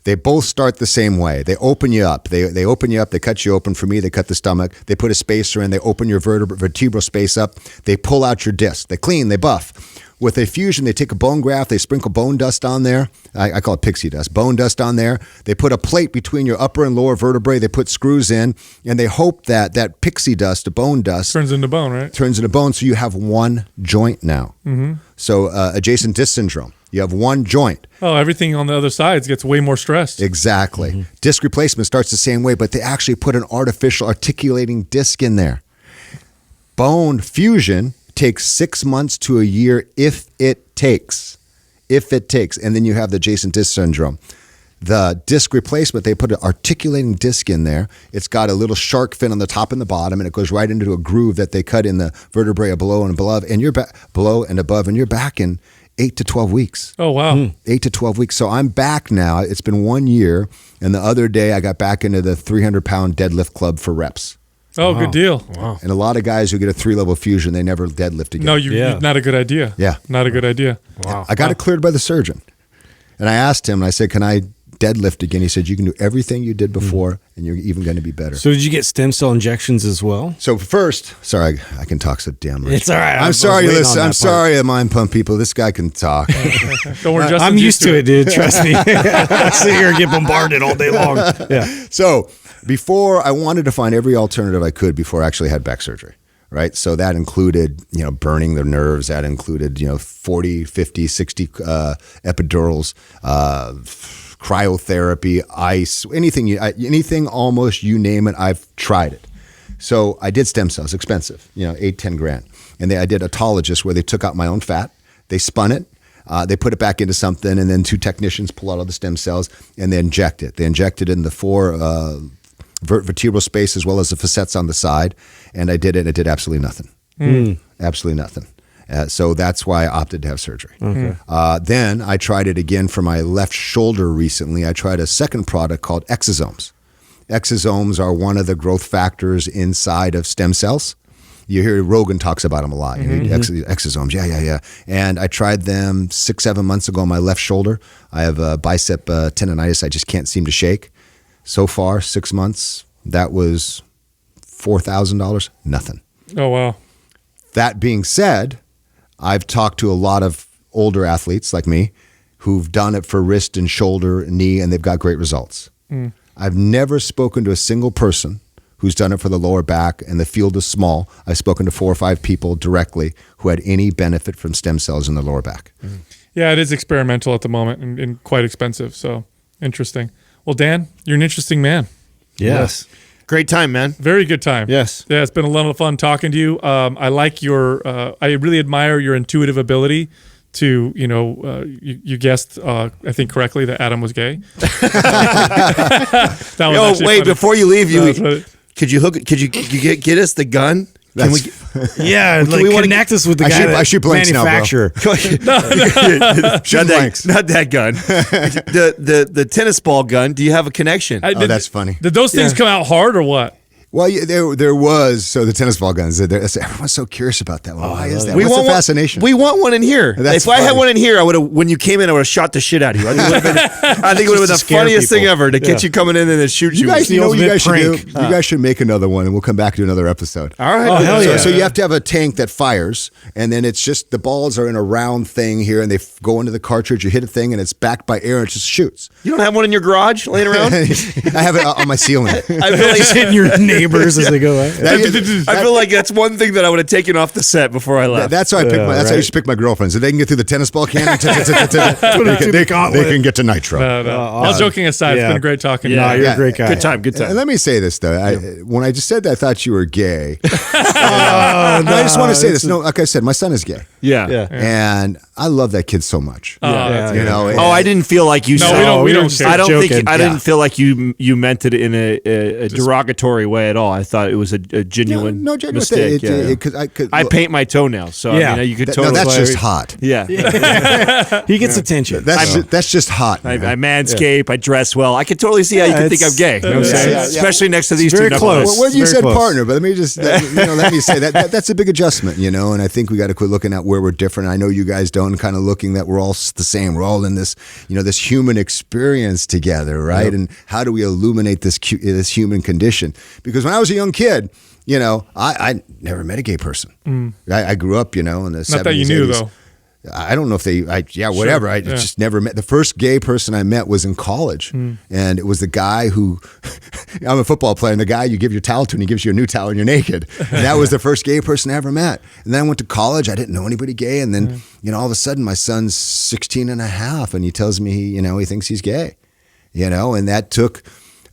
Speaker 4: They both start the same way. They open you up. They open you up. They cut you open. For me, they cut the stomach. They put a spacer in. They open your vertebral space up. They pull out your disc. They clean. They buff. With a fusion, they take a bone graft. They sprinkle bone dust on there. I call it pixie dust. Bone dust on there. They put a plate between your upper and lower vertebrae. They put screws in, and they hope that that pixie dust, the bone dust,
Speaker 1: turns into bone, right?
Speaker 4: Turns into bone, so you have one joint now. So adjacent disc syndrome. You have one joint.
Speaker 1: Oh, everything on the other sides gets way more stressed.
Speaker 4: Exactly. Disc replacement starts the same way, but they actually put an artificial articulating disc in there. Bone fusion takes 6 months to a year if it takes. And then you have the adjacent disc syndrome. The disc replacement, they put an articulating disc in there. It's got a little shark fin on the top and the bottom, and it goes right into a groove that they cut in the vertebrae below and above, and you're below and above, and you're back in 8 to 12 weeks.
Speaker 1: Oh, wow.
Speaker 4: 8 to 12 weeks. So I'm back now. It's been 1 year. And the other day I got back into the 300-pound deadlift club for reps.
Speaker 1: Oh, wow. Good deal.
Speaker 3: Wow.
Speaker 4: And a lot of guys who get a 3-level fusion, they never deadlift again.
Speaker 1: No, not a good idea.
Speaker 4: Yeah.
Speaker 1: Not a good idea.
Speaker 3: Wow.
Speaker 4: I got it cleared by the surgeon. And I asked him, and I said, can I deadlift again? He said, you can do everything you did before, and you're even going to be better.
Speaker 2: So did you get stem cell injections as well?
Speaker 4: So first, sorry, I can talk so damn much.
Speaker 2: It's all right.
Speaker 4: I'm sorry, listen. I'm sorry, Mind Pump people. This guy can talk.
Speaker 1: Don't worry,
Speaker 2: I'm used to it, dude. Trust me. I sit here and get bombarded all day long. Yeah.
Speaker 4: So before, I wanted to find every alternative I could before I actually had back surgery. Right. So that included, burning the nerves. That included, 40, 50, 60 epidurals, cryotherapy, ice, anything almost, you name it, I've tried it. So I did stem cells, expensive, 8-10 grand. And I did autologous where they took out my own fat, they spun it, they put it back into something, and then 2 technicians pull out all the stem cells and they inject it. They inject it in the 4 vertebral space as well as the facets on the side. And I did it, and it did absolutely nothing. Absolutely nothing. So that's why I opted to have surgery. Then I tried it again for my left shoulder recently. I tried a second product called exosomes. Exosomes are one of the growth factors inside of stem cells. You hear Rogan talks about them a lot. Exosomes, yeah. And I tried them 6-7 months ago on my left shoulder. I have a bicep tendonitis I just can't seem to shake. So far, 6 months, that was $4,000, nothing.
Speaker 1: Oh, wow.
Speaker 4: That being said, I've talked to a lot of older athletes like me who've done it for wrist and shoulder and knee, and they've got great results. I've never spoken to a single person who's done it for the lower back, and the field is small. I've spoken to 4 or 5 people directly who had any benefit from stem cells in the lower back.
Speaker 1: Yeah, it is experimental at the moment and quite expensive. So interesting. Well, Dan, you're an interesting man.
Speaker 3: Yes. Great time, man.
Speaker 1: Very good time.
Speaker 3: Yes.
Speaker 1: Yeah, it's been a lot of fun talking to you. I like I really admire your intuitive ability to, you guessed, I think correctly, that Adam was gay.
Speaker 3: Wait, before you leave, could you get us the gun? Can we?
Speaker 2: Yeah, connect us with the guy
Speaker 4: I shoot blanks
Speaker 2: manufacturer.
Speaker 3: Not that gun. The tennis ball gun. Do you have a connection?
Speaker 4: That's funny.
Speaker 1: Did those things come out hard or what?
Speaker 4: Well, there was. So the tennis ball guns. Everyone's so curious about that one. Why is that?
Speaker 3: What's
Speaker 4: the fascination?
Speaker 3: We want one in here. If I had one in here, I would have. When you came in, I would have shot the shit out of you. I think it would have been the funniest thing ever to get you coming in and then shoot you.
Speaker 4: You guys know what you guys should do? You guys should make another one, and we'll come back to another episode.
Speaker 3: All right.
Speaker 2: Oh, hell yeah.
Speaker 4: So you have to have a tank that fires, and then it's just the balls are in a round thing here, and they go into the cartridge. You hit a thing, and it's backed by air, and it just shoots.
Speaker 3: You don't have one in your garage laying around?
Speaker 4: I have it on my ceiling.
Speaker 3: I feel like
Speaker 2: Just hitting your neighbors as they go by.
Speaker 3: I feel like that's one thing that I would have taken off the set before I left.
Speaker 4: That's how I pick that's how I used to pick my girlfriends. If they can get through the tennis ball cannon, they can get to Nitro.
Speaker 1: All joking aside, it's been great talking to you.
Speaker 2: No, you're a great guy.
Speaker 3: Good time.
Speaker 4: And let me say this though, when I just said that I thought you were gay, I just want to say this. No, like I said, my son is gay.
Speaker 3: Yeah.
Speaker 4: And I love that kid so much.
Speaker 3: I didn't feel like you said.
Speaker 1: we don't
Speaker 3: I don't think.
Speaker 2: joking.
Speaker 3: I didn't feel like you meant it in a derogatory way at all. I thought it was a genuine mistake. I paint my toenails, so I mean, you could totally.
Speaker 4: No, that's just hot.
Speaker 3: Yeah.
Speaker 2: He gets attention.
Speaker 4: That's just hot.
Speaker 3: I manscape. I dress well. I could totally see how you could think I'm gay. You know what I'm saying? Especially next to these
Speaker 2: very
Speaker 3: two
Speaker 2: close.
Speaker 3: knuckleheads.
Speaker 4: Well, you said
Speaker 2: close.
Speaker 4: partner, but let me just let me say that's a big adjustment, and I think we got to quit looking at where we're different. I know you guys don't, kind of looking that we're all the same. We're all in this, this human experience together, right? Yep. And how do we illuminate this human condition? Because when I was a young kid, I never met a gay person. I grew up, in the 70s.
Speaker 1: Not that you knew
Speaker 4: 80s.
Speaker 1: though.
Speaker 4: I don't know if whatever.
Speaker 1: Sure.
Speaker 4: I just never met. The first gay person I met was in college. And it was the guy who, I'm a football player, and the guy you give your towel to, and he gives you a new towel and you're naked. And that was the first gay person I ever met. And then I went to college. I didn't know anybody gay. And then, all of a sudden my son's 16 and a half, and he tells me, he thinks he's gay, and that took,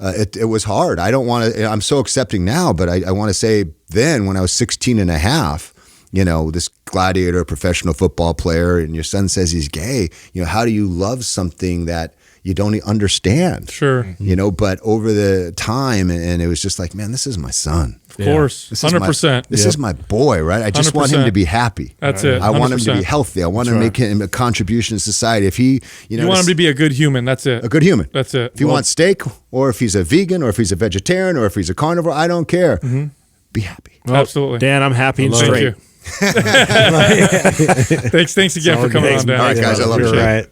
Speaker 4: it was hard. I don't want to, I'm so accepting now, but I want to say then when I was 16 and a half, this gladiator, professional football player, and your son says he's gay, how do you love something that you don't understand?
Speaker 1: Sure.
Speaker 4: But over the time, and it was just like, man, this is my son.
Speaker 1: Of course. 100%.
Speaker 4: This is my boy, right? I just want him to be happy.
Speaker 1: That's it. 100%.
Speaker 4: I want him to be healthy. I want to make him a contribution to society. If he,
Speaker 1: you want him to be a good human. That's it.
Speaker 4: A good human.
Speaker 1: That's it.
Speaker 4: If he wants steak, or if he's a vegan, or if he's a vegetarian, or if he's a carnivore, I don't care. Be happy.
Speaker 1: Well, absolutely.
Speaker 3: Dan, I'm happy and straight.
Speaker 1: Thank you. Thanks again for coming on, Dan.
Speaker 4: All right, guys. I love you.
Speaker 2: Right.